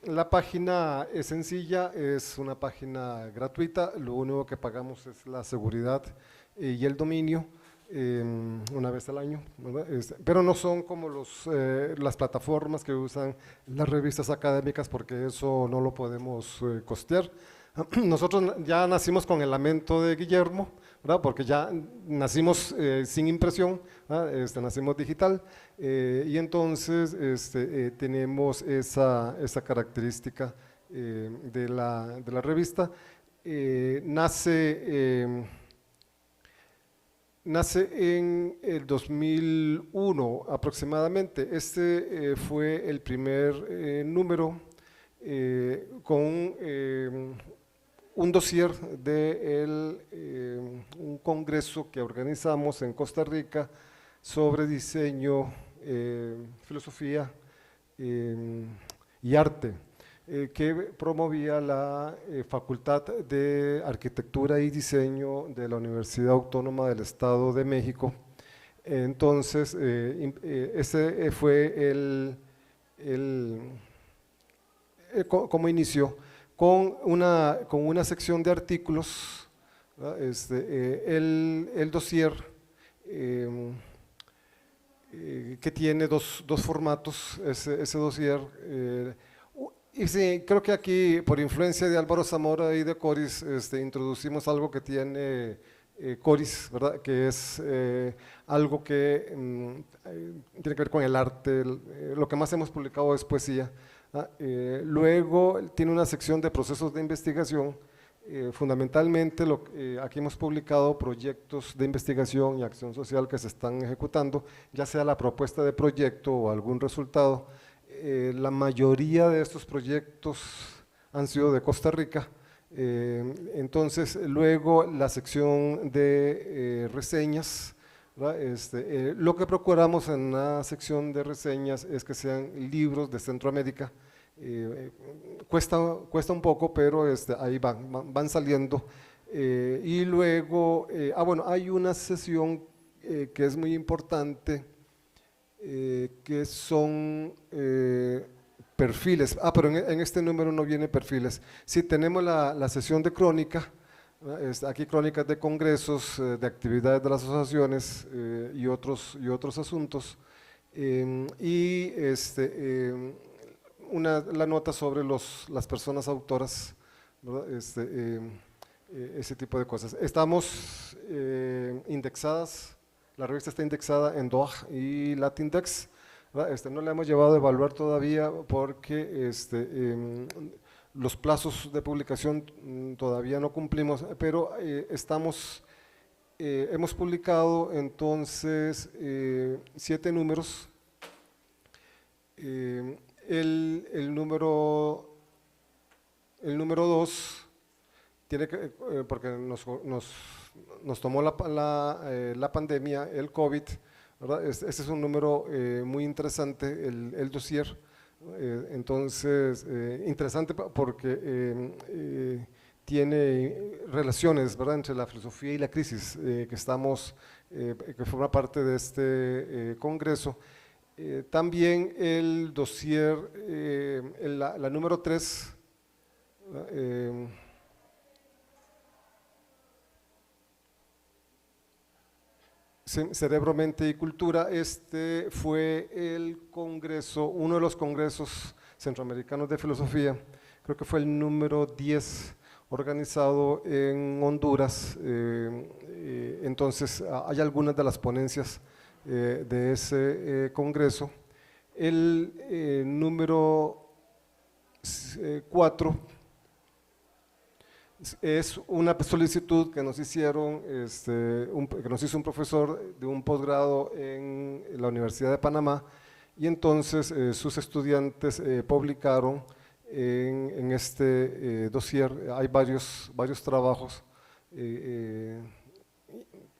la página es sencilla, es una página gratuita, lo único que pagamos es la seguridad y el dominio, una vez al año, ¿verdad? Pero no son como las plataformas que usan las revistas académicas, porque eso no lo podemos costear. Nosotros ya nacimos con el lamento de Guillermo, ¿verdad? Porque ya nacimos sin impresión, nacimos digital, y entonces tenemos esa característica de la revista. Nace en el 2001 aproximadamente. Este fue el primer número con un dossier de un congreso que organizamos en Costa Rica sobre diseño, filosofía y arte, que promovía la Facultad de Arquitectura y Diseño de la Universidad Autónoma del Estado de México. Entonces, ese fue como inició, con una sección de artículos, el dossier, que tiene dos formatos, ese dossier. Y sí, creo que aquí, por influencia de Álvaro Zamora y de Coris, introducimos algo que tiene Coris, ¿verdad? Que es algo que tiene que ver con el arte. Lo que más hemos publicado es poesía. Luego tiene una sección de procesos de investigación. Fundamentalmente aquí hemos publicado proyectos de investigación y acción social que se están ejecutando, ya sea la propuesta de proyecto o algún resultado. La mayoría de estos proyectos han sido de Costa Rica. Entonces, luego la sección de reseñas, lo que procuramos en la sección de reseñas es que sean libros de Centroamérica. Cuesta un poco, pero ahí van saliendo. Y luego, bueno, hay una sesión que es muy importante, que son perfiles. Pero en este número no viene perfiles. Sí, tenemos la sesión de crónica, aquí crónicas de congresos, de actividades de las asociaciones y otros asuntos, y la nota sobre las personas autoras, ¿verdad? Ese tipo de cosas. Estamos indexadas. La revista está indexada en DOAJ y Latindex. No la hemos llevado a evaluar todavía porque los plazos de publicación todavía no cumplimos, pero hemos publicado entonces 7 números. El número 2 tiene que, porque nos tomó la pandemia, el COVID, ¿verdad? Este es un número muy interesante, el dossier. Entonces, interesante porque tiene relaciones, ¿verdad?, entre la filosofía y la crisis que forma parte de este congreso. También el dossier, la número 3, Cerebro, Mente y Cultura. Fue uno de los congresos centroamericanos de filosofía, creo que fue el número 10, organizado en Honduras. Entonces, hay algunas de las ponencias de ese congreso. El número 4 es una solicitud que nos hicieron, que nos hizo un profesor de un posgrado en la Universidad de Panamá, y entonces sus estudiantes publicaron en este dossier. Hay varios trabajos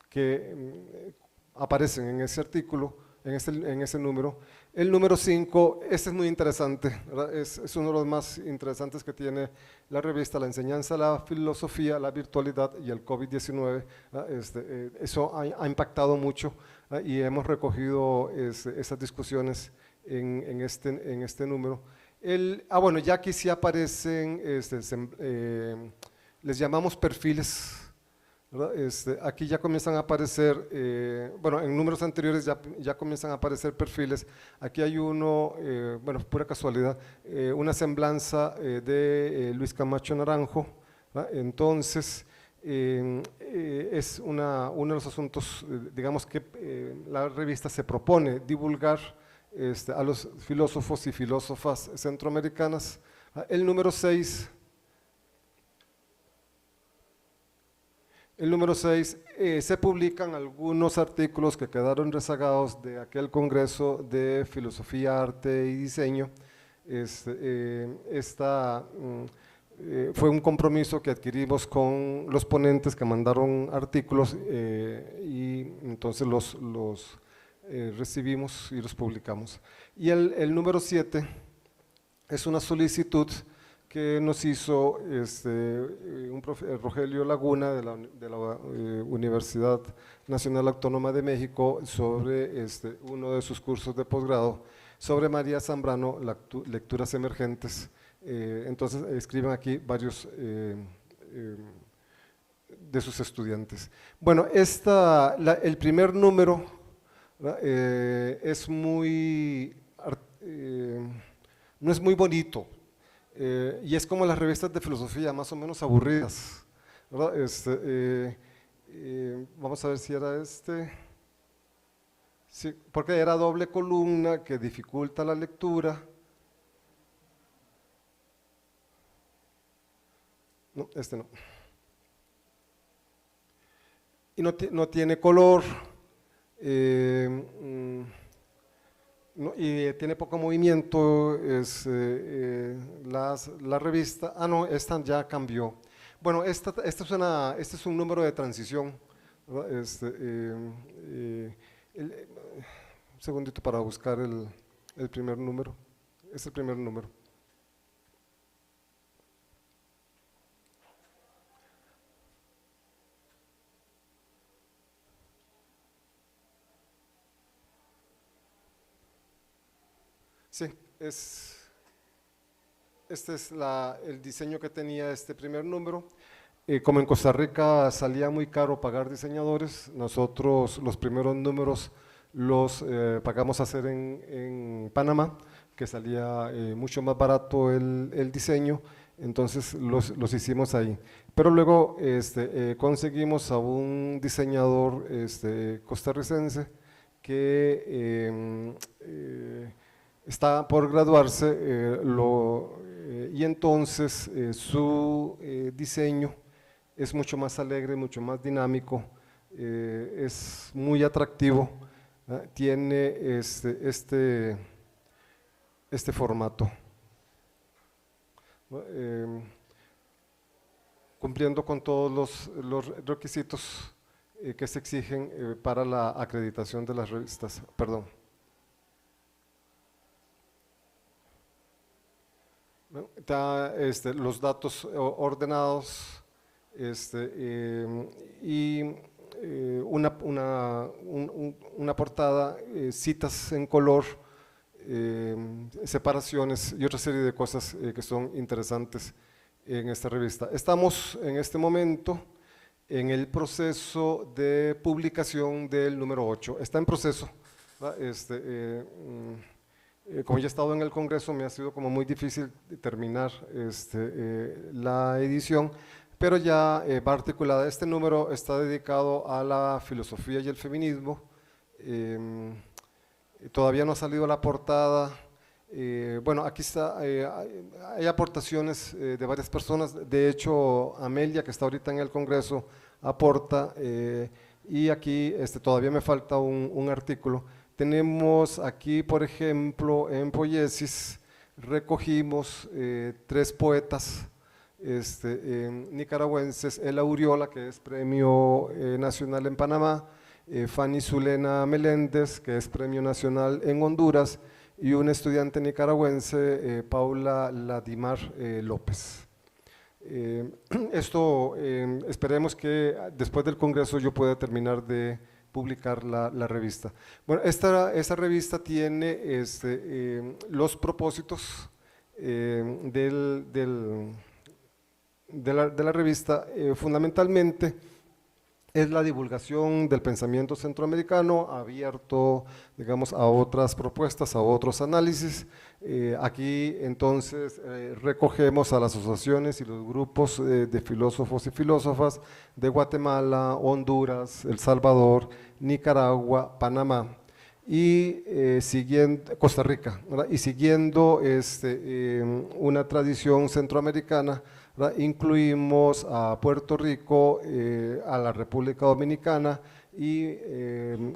que aparecen en ese artículo, en ese número. El número 5, este es muy interesante, ¿verdad? Es uno de los más interesantes que tiene la revista, la enseñanza, la filosofía, la virtualidad y el COVID-19. Eso ha impactado mucho, ¿verdad? Y hemos recogido esas discusiones en este número. Bueno, ya aquí sí aparecen, les llamamos perfiles, ¿verdad? Aquí ya comienzan a aparecer, bueno, en números anteriores ya comienzan a aparecer perfiles. Aquí hay uno, bueno, pura casualidad, una semblanza de Luis Camacho Naranjo, ¿verdad? Entonces, es uno de los asuntos, digamos, que la revista se propone divulgar a los filósofos y filósofas centroamericanas. El número 6. El número 6, se publican algunos artículos que quedaron rezagados de aquel Congreso de Filosofía, Arte y Diseño. Fue un compromiso que adquirimos con los ponentes que mandaron artículos y entonces los recibimos y los publicamos. Y el número 7 es una solicitud que nos hizo Rogelio Laguna de la Universidad Nacional Autónoma de México sobre uno de sus cursos de posgrado sobre María Zambrano, lecturas emergentes. Entonces escriben aquí varios de sus estudiantes. Bueno, el primer número no es muy bonito. Y es como las revistas de filosofía, más o menos aburridas, ¿verdad? Vamos a ver si era sí, porque era doble columna que dificulta la lectura. No, no. Y no tiene color. Y tiene poco movimiento, la revista. No, esta ya cambió. Bueno, este es un número de transición, ¿verdad? Un segundito para buscar el primer número. Es el primer número. Sí, este es el diseño que tenía este primer número. Como en Costa Rica salía muy caro pagar diseñadores, nosotros los primeros números los pagamos hacer en Panamá, que salía mucho más barato el diseño, entonces los hicimos ahí. Pero luego conseguimos a un diseñador costarricense que está por graduarse y entonces su diseño es mucho más alegre, mucho más dinámico, es muy atractivo, tiene este formato, cumpliendo con todos los requisitos que se exigen para la acreditación de las revistas. Perdón. Los datos ordenados y una portada, citas en color, separaciones y otra serie de cosas que son interesantes en esta revista. Estamos en este momento en el proceso de publicación del número 8. Está en proceso, ¿verdad? Como ya he estado en el Congreso, me ha sido como muy difícil terminar la edición, pero ya va articulada. Este número está dedicado a la filosofía y el feminismo. Todavía no ha salido la portada. Bueno, aquí está, hay aportaciones de varias personas. De hecho, Amelia, que está ahorita en el Congreso, aporta, y aquí todavía me falta un artículo. Tenemos aquí, por ejemplo, en Poiesis, recogimos 3 poetas nicaragüenses: Ela Uriola, que es Premio Nacional en Panamá, Fanny Zulena Meléndez, que es Premio Nacional en Honduras, y una estudiante nicaragüense, Paula Ladimar López. Esto esperemos que después del Congreso yo pueda terminar de publicar la revista. Bueno, esta revista tiene los propósitos de la revista. Fundamentalmente es la divulgación del pensamiento centroamericano, abierto, digamos, a otras propuestas, a otros análisis. Aquí entonces recogemos a las asociaciones y los grupos de filósofos y filósofas de Guatemala, Honduras, El Salvador, Nicaragua, Panamá y siguiendo Costa Rica, ¿verdad? Y siguiendo una tradición centroamericana, ¿verdad? Incluimos a Puerto Rico, a la República Dominicana y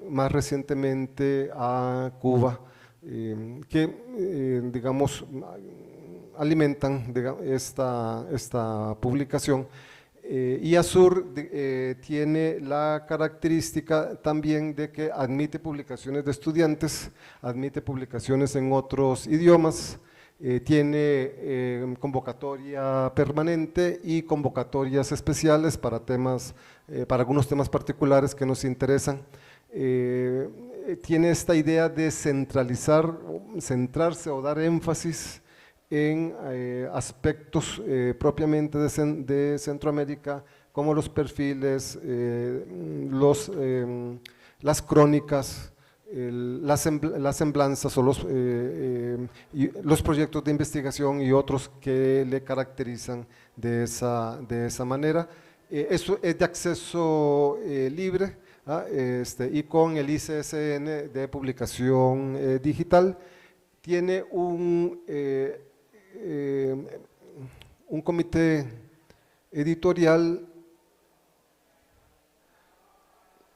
más recientemente a Cuba, que digamos alimentan esta publicación. Y Azur tiene la característica también de que admite publicaciones de estudiantes, admite publicaciones en otros idiomas, tiene convocatoria permanente y convocatorias especiales para para algunos temas particulares que nos interesan. Tiene esta idea de centrarse o dar énfasis en aspectos propiamente de Centroamérica, como los perfiles, las crónicas, las semblanzas o los proyectos de investigación y otros que le caracterizan de esa manera. Esto es de acceso libre, y con el ICSN de publicación digital. Tiene un comité editorial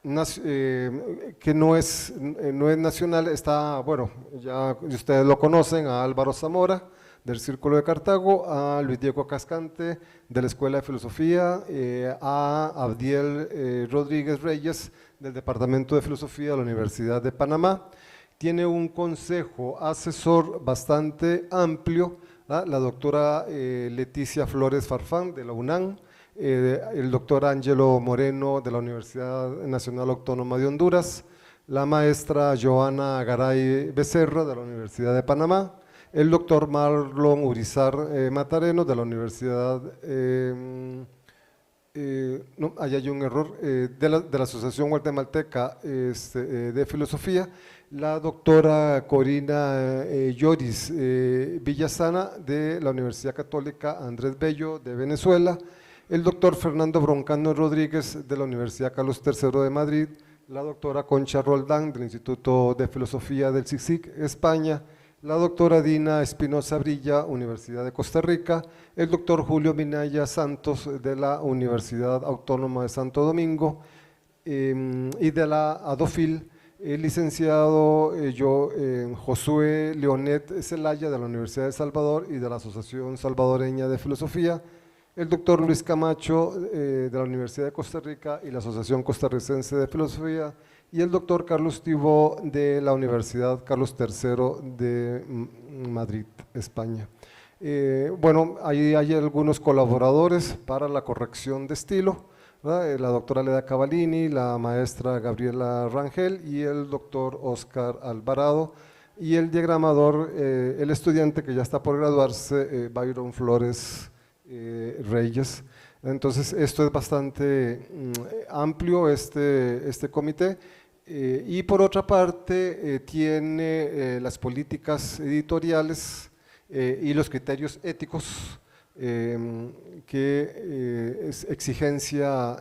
que no es nacional. Está, bueno, ya ustedes lo conocen, a Álvaro Zamora del Círculo de Cartago, a Luis Diego Cascante de la Escuela de Filosofía, a Abdiel Rodríguez Reyes del Departamento de Filosofía de la Universidad de Panamá. Tiene un consejo asesor bastante amplio, la doctora Leticia Flores Farfán de la UNAM, el doctor Ángelo Moreno de la Universidad Nacional Autónoma de Honduras, la maestra Joana Garay Becerra de la Universidad de Panamá, el doctor Marlon Urizar Matareno de la Universidad, no, ahí hay un error, de la Asociación Guatemalteca de Filosofía, la doctora Corina Lloris Villasana de la Universidad Católica Andrés Bello de Venezuela, el doctor Fernando Broncano Rodríguez de la Universidad Carlos III de Madrid, la doctora Concha Roldán del Instituto de Filosofía del CICIC, España, la doctora Dina Espinosa Brilla, Universidad de Costa Rica, el doctor Julio Minaya Santos de la Universidad Autónoma de Santo Domingo, y de la ADOFIL, el licenciado Josué Leonet Zelaya de la Universidad de Salvador y de la Asociación Salvadoreña de Filosofía, el doctor Luis Camacho de la Universidad de Costa Rica y la Asociación Costarricense de Filosofía, y el doctor Carlos Tibó de la Universidad Carlos III de Madrid, España. Bueno, ahí hay algunos colaboradores para la corrección de estilo, ¿verdad? La doctora Leda Cavallini, la maestra Gabriela Rangel y el doctor Oscar Alvarado, y el diagramador, el estudiante que ya está por graduarse, Byron Flores Reyes. Entonces esto es bastante amplio este comité. Y por otra parte tiene las políticas editoriales y los criterios éticos, que es exigencia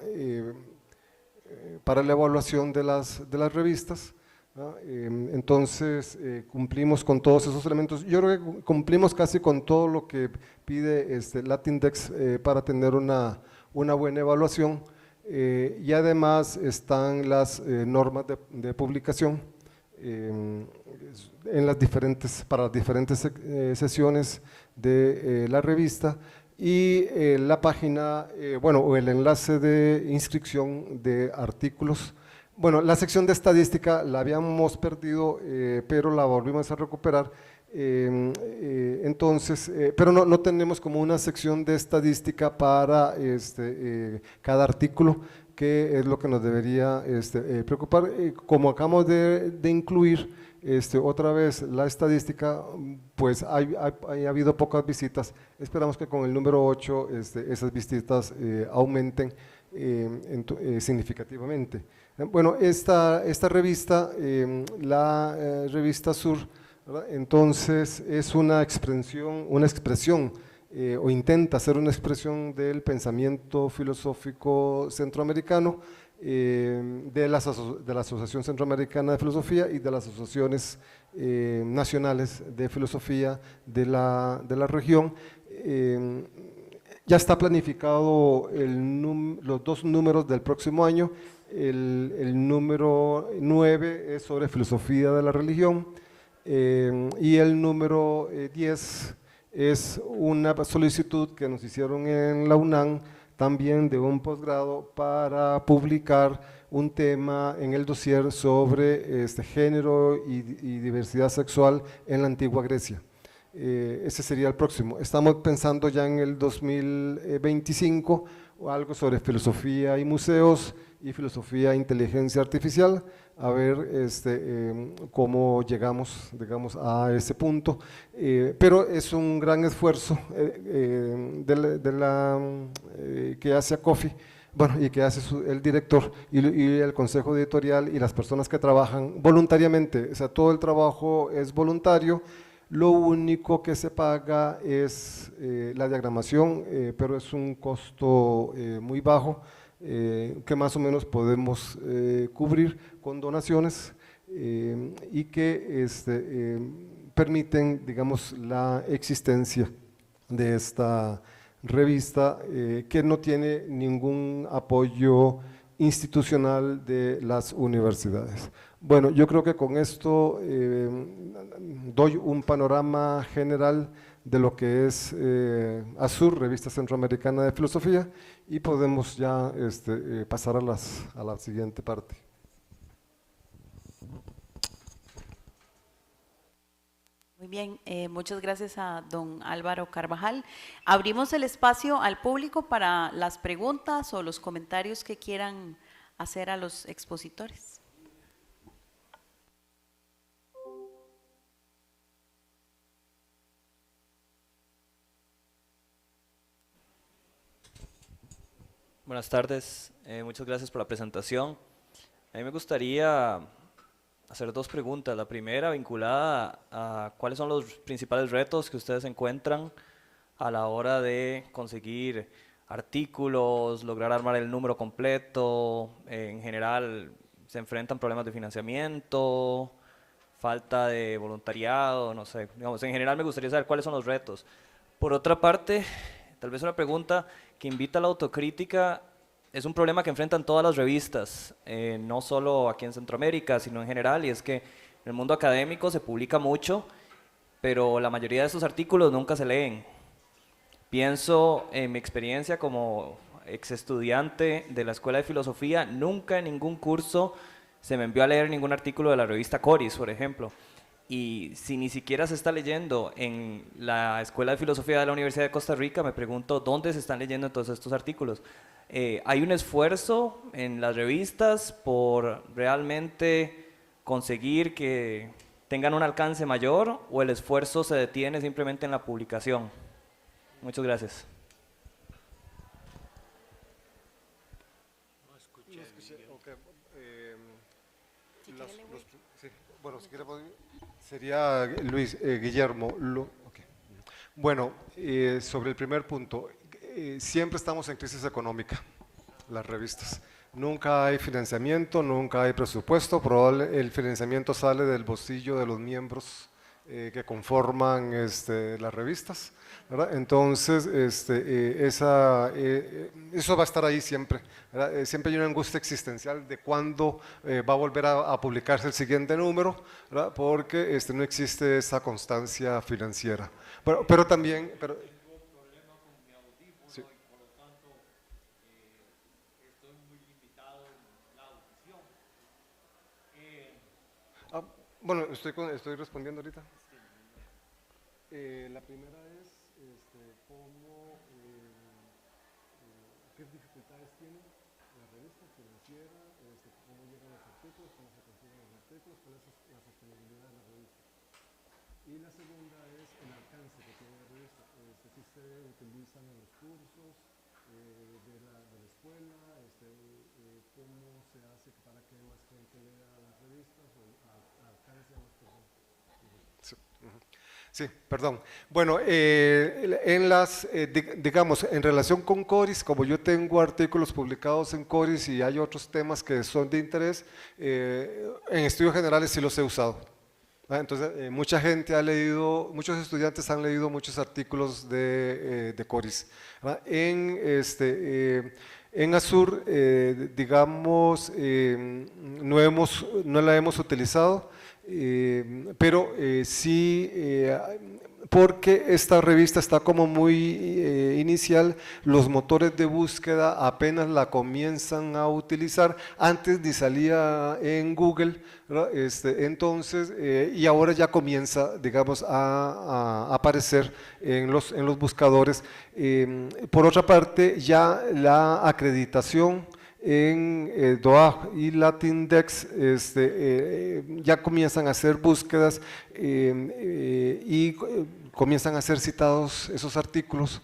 para la evaluación de las revistas, ¿no? Entonces cumplimos con todos esos elementos. Yo creo que cumplimos casi con todo lo que pide Latindex para tener una buena evaluación. Y además están las normas de publicación, para las diferentes sesiones de la revista, y la página, o el enlace de inscripción de artículos. Bueno, la sección de estadística la habíamos perdido, pero la volvimos a recuperar. Entonces, pero no tenemos como una sección de estadística para cada artículo, que es lo que nos debería preocupar. Como acabamos de incluir otra vez la estadística, pues ha habido pocas visitas. Esperamos que con el número 8 esas visitas aumenten significativamente. Bueno, esta revista, la revista Sur, ¿verdad? Entonces es una expresión o intenta ser una expresión del pensamiento filosófico centroamericano, de la Asociación Centroamericana de Filosofía y de las asociaciones nacionales de filosofía de la región. Ya está planificado los 2 números del próximo año. El número 9 es sobre filosofía de la religión, y el número 10 es una solicitud que nos hicieron en la UNAM, también de un posgrado, para publicar un tema en el dossier sobre género y diversidad sexual en la antigua Grecia. Ese sería el próximo. Estamos pensando ya en el 2025 o algo sobre filosofía y museos y filosofía e inteligencia artificial, a ver cómo llegamos, digamos, a ese punto. Pero es un gran esfuerzo que hace ACOFI, bueno, y que hace el director y el consejo editorial y las personas que trabajan voluntariamente. O sea, todo el trabajo es voluntario. Lo único que se paga es la diagramación, pero es un costo muy bajo, que más o menos podemos cubrir con donaciones, y que permiten, digamos, la existencia de esta revista, que no tiene ningún apoyo institucional de las universidades. Bueno, yo creo que con esto doy un panorama general de lo que es ASUR, Revista Centroamericana de Filosofía, y podemos ya pasar a la siguiente parte. Muy bien, muchas gracias a don Álvaro Carvajal. Abrimos el espacio al público para las preguntas o los comentarios que quieran hacer a los expositores. Buenas tardes, muchas gracias por la presentación. A mí me gustaría hacer 2 preguntas. La primera vinculada a cuáles son los principales retos que ustedes encuentran a la hora de conseguir artículos, lograr armar el número completo. En general se enfrentan problemas de financiamiento, falta de voluntariado, no sé. Digamos, en general me gustaría saber cuáles son los retos. Por otra parte, tal vez una pregunta que invita a la autocrítica. Es un problema que enfrentan todas las revistas, no solo aquí en Centroamérica, sino en general, y es que en el mundo académico se publica mucho, pero la mayoría de esos artículos nunca se leen. Pienso en mi experiencia como ex estudiante de la Escuela de Filosofía, nunca en ningún curso se me envió a leer ningún artículo de la revista Coris, por ejemplo. Y si ni siquiera se está leyendo en la Escuela de Filosofía de la Universidad de Costa Rica, me pregunto dónde se están leyendo todos estos artículos. ¿Hay un esfuerzo en las revistas por realmente conseguir que tengan un alcance mayor, o el esfuerzo se detiene simplemente en la publicación? Muchas gracias. Bueno, si quiere, sería Luis Guillermo. Okay. Bueno, sobre el primer punto, siempre estamos en crisis económica, las revistas. Nunca hay financiamiento, nunca hay presupuesto, el financiamiento sale del bolsillo de los miembros que conforman las revistas, ¿verdad? Entonces, eso va a estar ahí siempre, ¿verdad? Siempre hay una angustia existencial de cuándo va a volver a publicarse el siguiente número, ¿verdad? Porque no existe esa constancia financiera. Pero también… sí. Bueno, estoy respondiendo ahorita. La primera es qué dificultades tiene la revista financiera, cómo llegan los artículos, cómo se consiguen los artículos, cuál es la sostenibilidad de la revista. Y la segunda es el alcance que tiene la revista, si se utilizan en los cursos de la escuela, cómo se hace para que más gente lea las revistas o alcance a más personas. Sí. Sí, perdón. Bueno, digamos, en relación con Coris, como yo tengo artículos publicados en Coris y hay otros temas que son de interés, en estudios generales sí los he usado. Entonces, mucha gente ha leído, muchos estudiantes han leído muchos artículos de Coris. En Azur, digamos, no la hemos utilizado, pero sí, porque esta revista está como muy inicial, los motores de búsqueda apenas la comienzan a utilizar, antes ni salía en Google, ¿verdad? Entonces, y ahora ya comienza, digamos, a aparecer en los buscadores. Por otra parte, ya la acreditación en DOAJ y Latindex ya comienzan a hacer búsquedas y comienzan a ser citados esos artículos.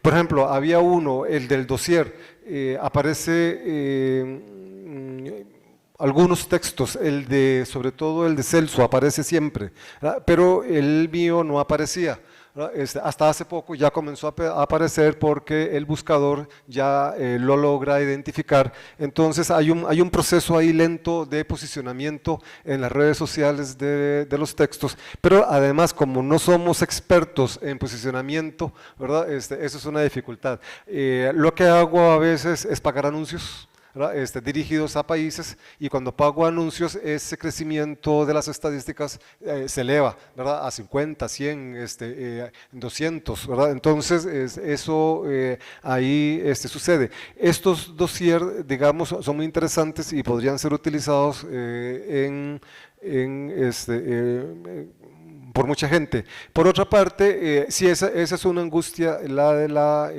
Por ejemplo, había uno, el del dossier, aparece algunos textos, sobre todo el de Celso aparece siempre, ¿verdad? Pero el mío no aparecía. Hasta hace poco ya comenzó a aparecer porque el buscador ya lo logra identificar. Entonces hay un proceso ahí lento de posicionamiento en las redes sociales de los textos, pero además como no somos expertos en posicionamiento, ¿verdad? Eso es una dificultad. Lo que hago a veces es pagar anuncios, dirigidos a países, y cuando pago anuncios ese crecimiento de las estadísticas se eleva, ¿verdad? A 50, 100, 200, ¿verdad? Entonces eso ahí sucede. Estos dossier, digamos, son muy interesantes y podrían ser utilizados por mucha gente. Por otra parte, sí, esa es una angustia, la de la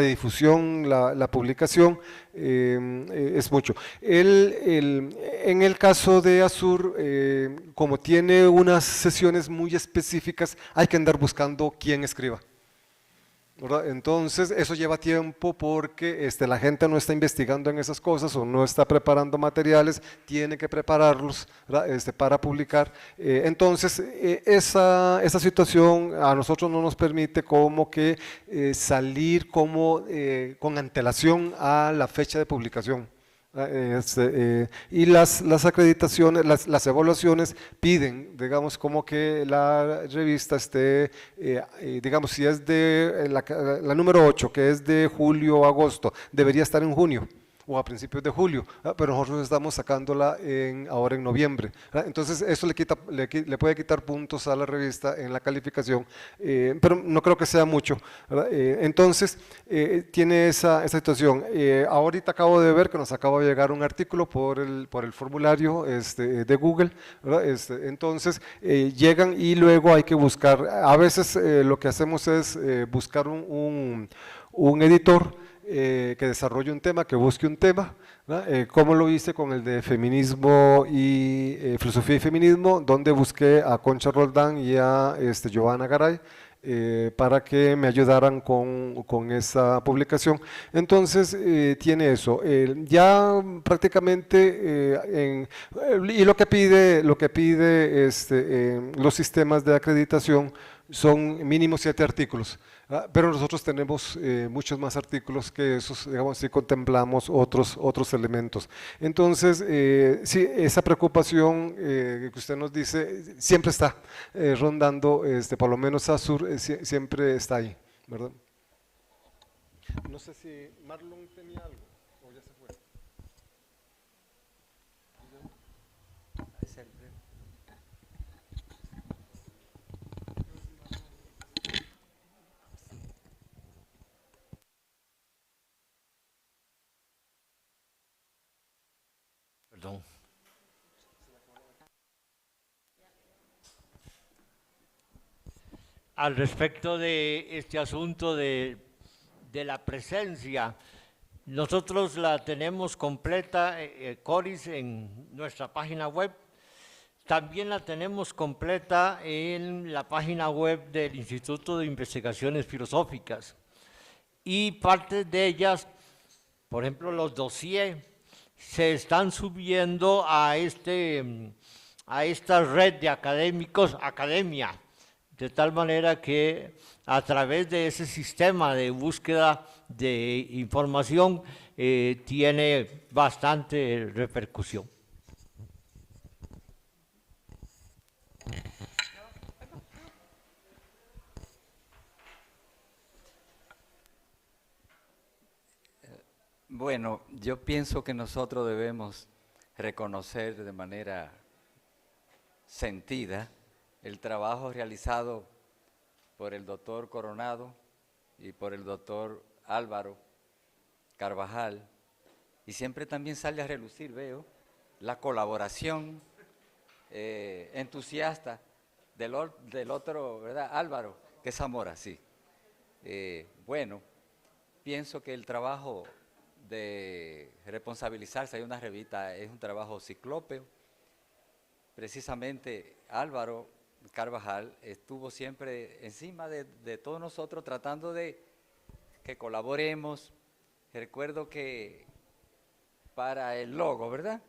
difusión, la publicación, es mucho. En el caso de Azur, como tiene unas sesiones muy específicas, hay que andar buscando quién escriba, ¿verdad? Entonces eso lleva tiempo porque la gente no está investigando en esas cosas o no está preparando materiales, tiene que prepararlos, ¿verdad? Para publicar. Entonces esa situación a nosotros no nos permite como que salir como con antelación a la fecha de publicación. Y las acreditaciones, las evaluaciones piden, digamos, como que la revista esté, digamos, si es de la número 8, que es de julio o agosto, debería estar en junio o a principios de julio, pero nosotros estamos sacándola ahora en noviembre. Entonces eso le puede quitar puntos a la revista en la calificación, pero no creo que sea mucho, ¿verdad? Entonces tiene esa situación. Ahorita acabo de ver que nos acaba de llegar un artículo por el formulario de Google, ¿verdad? Entonces llegan y luego hay que buscar, a veces lo que hacemos es buscar un editor que desarrolle un tema, que busque un tema, como lo hice con el de feminismo y filosofía y feminismo, donde busqué a Concha Roldán y a Giovanna Garay para que me ayudaran con esa publicación. Entonces tiene eso, ya prácticamente y lo que pide los sistemas de acreditación, son mínimo 7 artículos, pero nosotros tenemos muchos más artículos que esos, digamos, si contemplamos otros elementos. Entonces, sí, esa preocupación que usted nos dice siempre está rondando, por lo menos ASUR siempre está ahí, ¿verdad? No sé si Marlon tenía algo o ya se fue. Perdón. Al respecto de este asunto de la presencia, nosotros la tenemos completa, Coris, en nuestra página web. También la tenemos completa en la página web del Instituto de Investigaciones Filosóficas. Y partes de ellas, por ejemplo, los dossiers, se están subiendo a esta red de académicos, Academia, de tal manera que a través de ese sistema de búsqueda de información tiene bastante repercusión. Bueno, yo pienso que nosotros debemos reconocer de manera sentida el trabajo realizado por el doctor Coronado y por el doctor Álvaro Carvajal, y siempre también sale a relucir, veo, la colaboración entusiasta del otro, ¿verdad? Álvaro, que es Zamora, sí. Bueno, pienso que el trabajo de responsabilizarse de una revista es un trabajo ciclópeo. Precisamente Álvaro Carvajal estuvo siempre encima de todos nosotros tratando de que colaboremos. Recuerdo que para el logo, ¿verdad?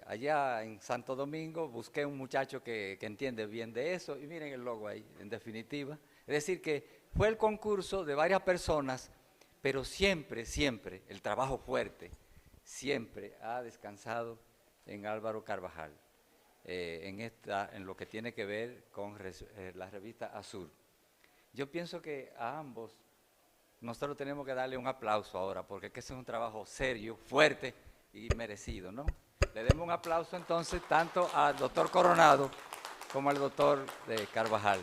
Allá en Santo Domingo busqué un muchacho que entiende bien de eso y miren el logo ahí, en definitiva. Es decir que fue el concurso de varias personas, pero siempre, siempre el trabajo fuerte siempre ha descansado en Álvaro Carvajal. En lo que tiene que ver con la revista Azul. Yo pienso que a ambos nosotros tenemos que darle un aplauso ahora, porque ese es un trabajo serio, fuerte y merecido, ¿no? Le demos un aplauso entonces tanto al doctor Coronado como al doctor Carvajal.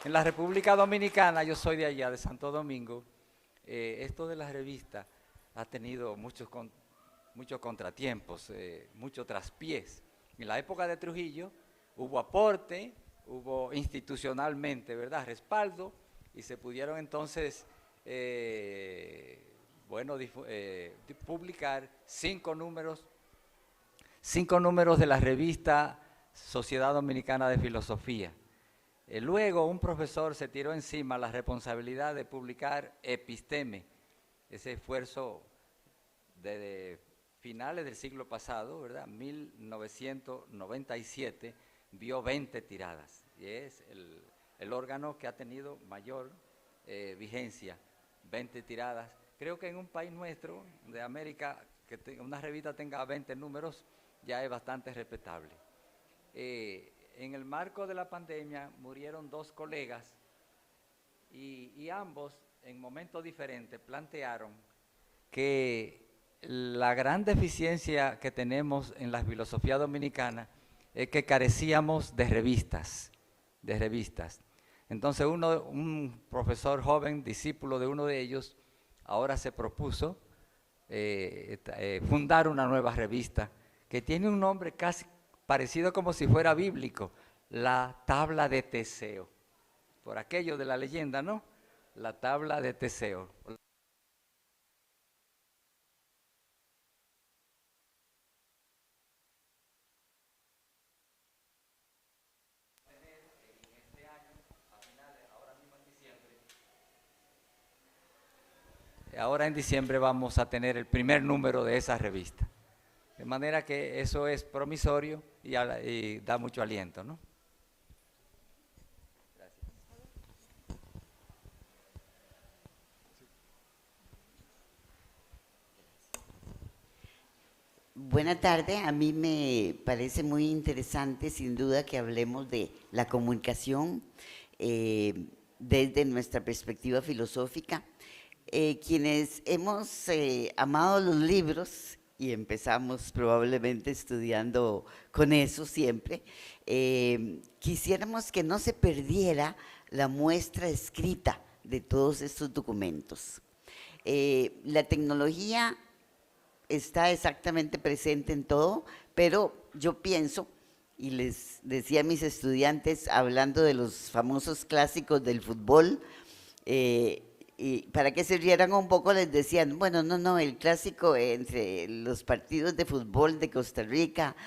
En la República Dominicana, yo soy de allá, de Santo Domingo, esto de la revista ha tenido muchos contratiempos, muchos traspiés. En la época de Trujillo hubo aporte, hubo institucionalmente, ¿verdad?, respaldo, y se pudieron entonces, publicar 5 números de la revista Sociedad Dominicana de Filosofía. Luego un profesor se tiró encima la responsabilidad de publicar Episteme, ese esfuerzo de finales del siglo pasado, ¿verdad? 1997, vio 20 tiradas y es el órgano que ha tenido mayor vigencia, 20 tiradas. Creo que en un país nuestro, de América, que una revista tenga 20 números ya es bastante respetable. En el marco de la pandemia murieron 2 colegas y ambos en momentos diferentes plantearon que la gran deficiencia que tenemos en la filosofía dominicana es que carecíamos de revistas. Entonces un profesor joven, discípulo de uno de ellos, ahora se propuso fundar una nueva revista que tiene un nombre casi parecido como si fuera bíblico, la Tabla de Teseo, por aquello de la leyenda, ¿no? La Tabla de Teseo. Ahora en diciembre vamos a tener el primer número de esa revista. De manera que eso es promisorio y da mucho aliento, ¿no? Gracias. Buena tarde, a mí me parece muy interesante sin duda que hablemos de la comunicación desde nuestra perspectiva filosófica. Quienes hemos amado los libros y empezamos probablemente estudiando con eso siempre, quisiéramos que no se perdiera la muestra escrita de todos estos documentos. La tecnología está exactamente presente en todo, pero yo pienso, y les decía a mis estudiantes, hablando de los famosos clásicos del fútbol, y para que se rieran un poco les decían, bueno, no, el clásico entre los partidos de fútbol de Costa Rica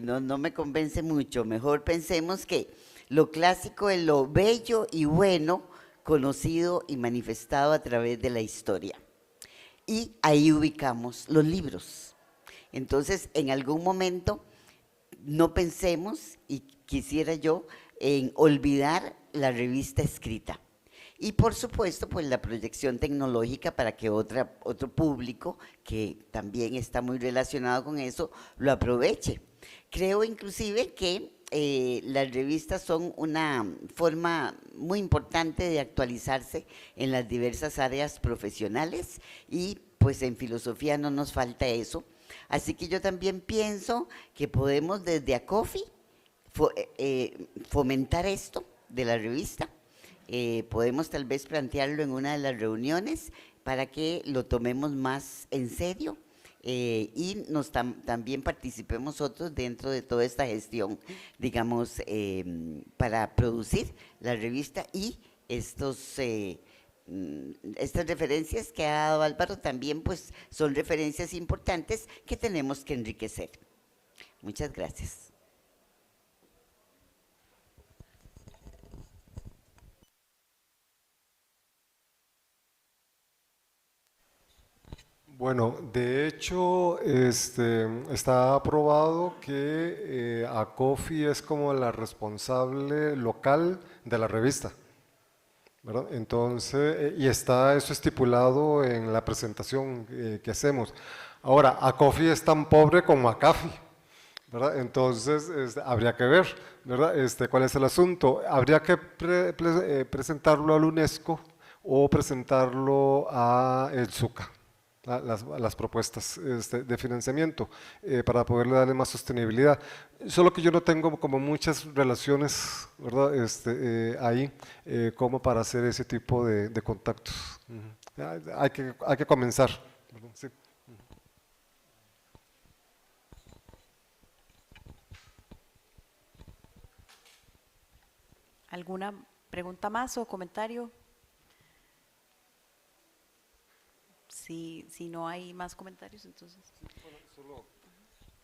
no me convence mucho, mejor pensemos que lo clásico es lo bello y bueno, conocido y manifestado a través de la historia. Y ahí ubicamos los libros. Entonces, en algún momento, no pensemos, y quisiera yo, en olvidar la revista escrita. Y por supuesto, pues la proyección tecnológica para que otro público, que también está muy relacionado con eso, lo aproveche. Creo inclusive que las revistas son una forma muy importante de actualizarse en las diversas áreas profesionales y pues en filosofía no nos falta eso. Así que yo también pienso que podemos desde ACOFI fomentar esto de la revista. Podemos tal vez plantearlo en una de las reuniones para que lo tomemos más en serio. Y también participemos nosotros dentro de toda esta gestión, digamos, para producir la revista y estas referencias que ha dado Álvaro también pues son referencias importantes que tenemos que enriquecer. Muchas gracias. Bueno, de hecho, está aprobado que ACOFI es como la responsable local de la revista, ¿verdad? Entonces, y está eso estipulado en la presentación que hacemos. Ahora, ACOFI es tan pobre como ACAFI, ¿verdad? Entonces, habría que ver, ¿verdad? ¿Cuál es el asunto? Habría que presentarlo al UNESCO o presentarlo a el SUCA. Las propuestas de financiamiento para poderle darle más sostenibilidad. Solo que yo no tengo como muchas relaciones, ¿verdad? Ahí como para hacer ese tipo de contactos. Hay que comenzar. Sí. ¿Alguna pregunta más o comentario? Si no hay más comentarios, entonces…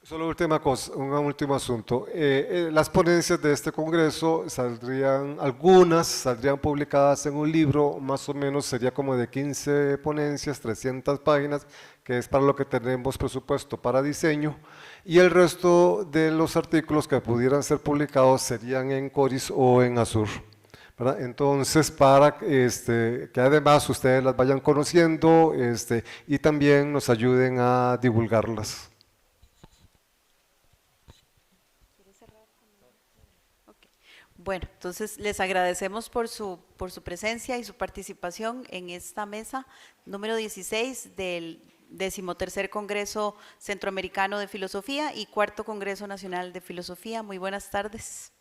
Solo última cosa, un último asunto. Las ponencias de este congreso algunas saldrían publicadas en un libro, más o menos sería como de 15 ponencias, 300 páginas, que es para lo que tenemos presupuesto para diseño, y el resto de los artículos que pudieran ser publicados serían en Coris o en Azur, ¿verdad? Entonces, para que además ustedes las vayan conociendo y también nos ayuden a divulgarlas. Bueno, entonces les agradecemos por su presencia y su participación en esta mesa número 16 del 13º Congreso Centroamericano de Filosofía y 4º Congreso Nacional de Filosofía. Muy buenas tardes.